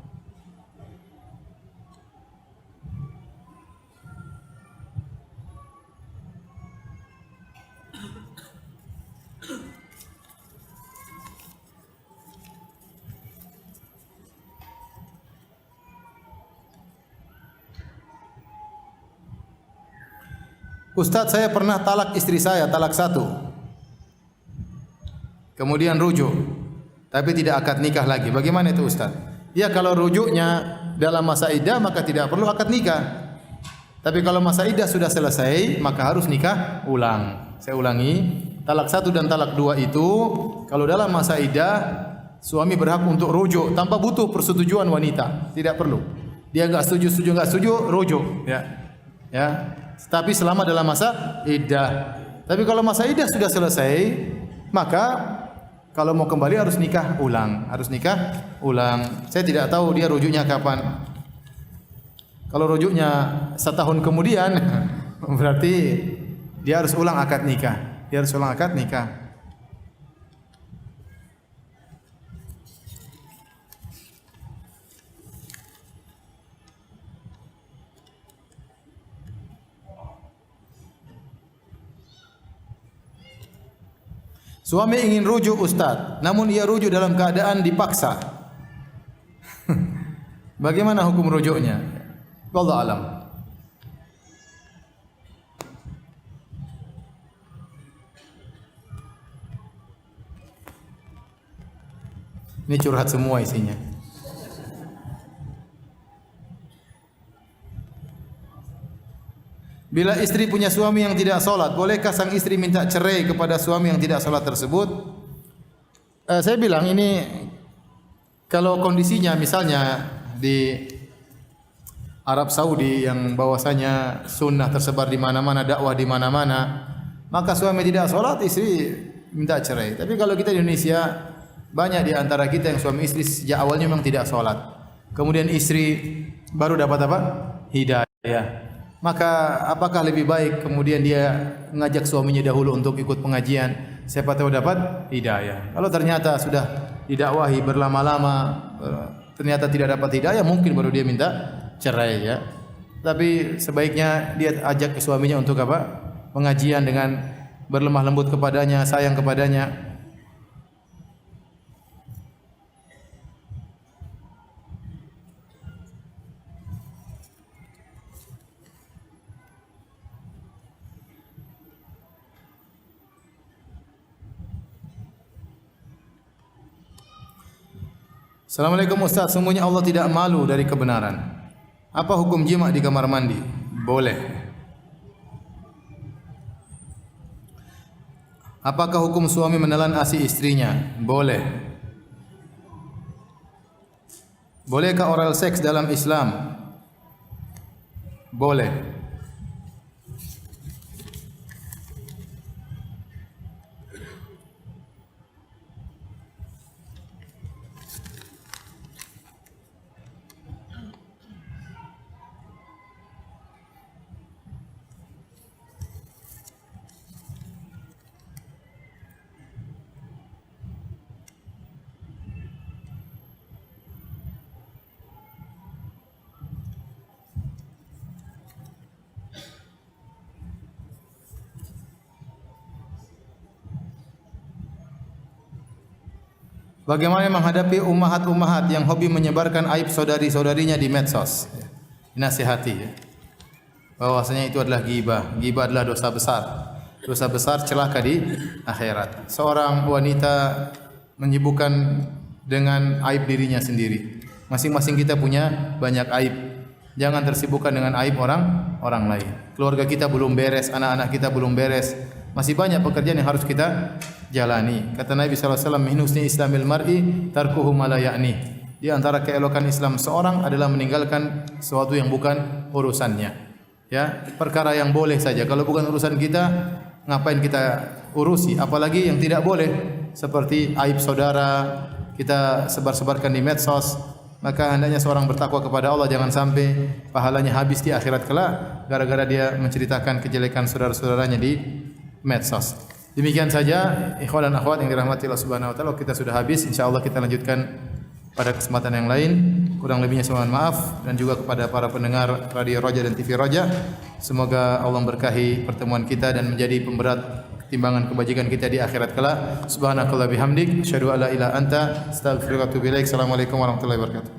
Ustaz, saya pernah talak istri saya, talak 1. Kemudian rujuk, tapi tidak akad nikah lagi. Bagaimana itu Ustaz? Ya kalau rujuknya dalam masa iddah maka tidak perlu akad nikah. Tapi kalau masa iddah sudah selesai maka harus nikah ulang. Saya ulangi, talak 1 dan talak 2 itu kalau dalam masa iddah suami berhak untuk rujuk tanpa butuh persetujuan wanita, tidak perlu. Dia enggak setuju, rujuk, ya. Ya. Tapi selama dalam masa iddah. Tapi kalau masa iddah sudah selesai, maka kalau mau kembali harus nikah ulang. Saya tidak tahu dia rujuknya kapan. Kalau rujuknya setahun kemudian, berarti dia harus ulang akad nikah. Suami ingin rujuk Ustaz, namun ia rujuk dalam keadaan dipaksa. Bagaimana hukum rujuknya? Wallahu alam. Ini curhat semua isinya. Bila istri punya suami yang tidak salat, bolehkah sang istri minta cerai kepada suami yang tidak salat tersebut? Saya bilang ini kalau kondisinya misalnya di Arab Saudi yang bahwasanya sunnah tersebar di mana-mana, dakwah di mana-mana, maka suami tidak salat, istri minta cerai. Tapi kalau kita di Indonesia, banyak di antara kita yang suami istri sejak awalnya memang tidak salat. Kemudian istri baru dapat apa? Hidayah. Maka apakah lebih baik kemudian dia mengajak suaminya dahulu untuk ikut pengajian, siapa tahu dapat hidayah. Kalau ternyata sudah didakwahi berlama-lama ternyata tidak dapat hidayah, mungkin baru dia minta cerai, ya. Tapi sebaiknya dia ajak suaminya untuk apa? Pengajian dengan berlemah lembut kepadanya, sayang kepadanya. Assalamualaikum Ustaz, sungguhnya Allah tidak malu dari kebenaran. Apa hukum jima di kamar mandi? Boleh. Apakah hukum suami menelan ASI istrinya? Boleh. Bolehkah oral seks dalam Islam? Boleh. Bagaimana menghadapi ummahat-ummahat yang hobi menyebarkan aib saudari-saudarinya di medsos? Nasihati ya. Bahwasanya itu adalah ghibah. Ghibah adalah dosa besar. Dosa besar celaka di akhirat. Seorang wanita menyibukkan dengan aib dirinya sendiri. Masing-masing kita punya banyak aib. Jangan tersibukkan dengan aib orang lain. Keluarga kita belum beres, anak-anak kita belum beres. Masih banyak pekerjaan yang harus kita jalani. Kata Nabi sallallahu alaihi wasallam, "Min husni islamil mar'i tarkuhu ma la ya'ni." Di antara keelokan Islam seorang adalah meninggalkan sesuatu yang bukan urusannya. Ya, perkara yang boleh saja. Kalau bukan urusan kita, ngapain kita urusi? Apalagi yang tidak boleh, seperti aib saudara kita sebar-sebarkan di medsos. Maka hendaknya seorang bertakwa kepada Allah, jangan sampai pahalanya habis di akhirat kelak gara-gara dia menceritakan kejelekan saudara-saudaranya di medsos. Demikian saja ikhwan dan akhwat yang dirahmati Allah Subhanahu wa taala. Kita sudah habis, insyaallah kita lanjutkan pada kesempatan yang lain. Kurang lebihnya saya mohon maaf, dan juga kepada para pendengar Radio Roja dan TV Roja. Semoga Allah memberkahi pertemuan kita dan menjadi pemberat timbangan kebajikan kita di akhirat kelak. Subhanakallah bihamdik, asyhadu alla ilaha anta, astaghfiruka wa atubu ilaik. Assalamualaikum warahmatullahi wabarakatuh.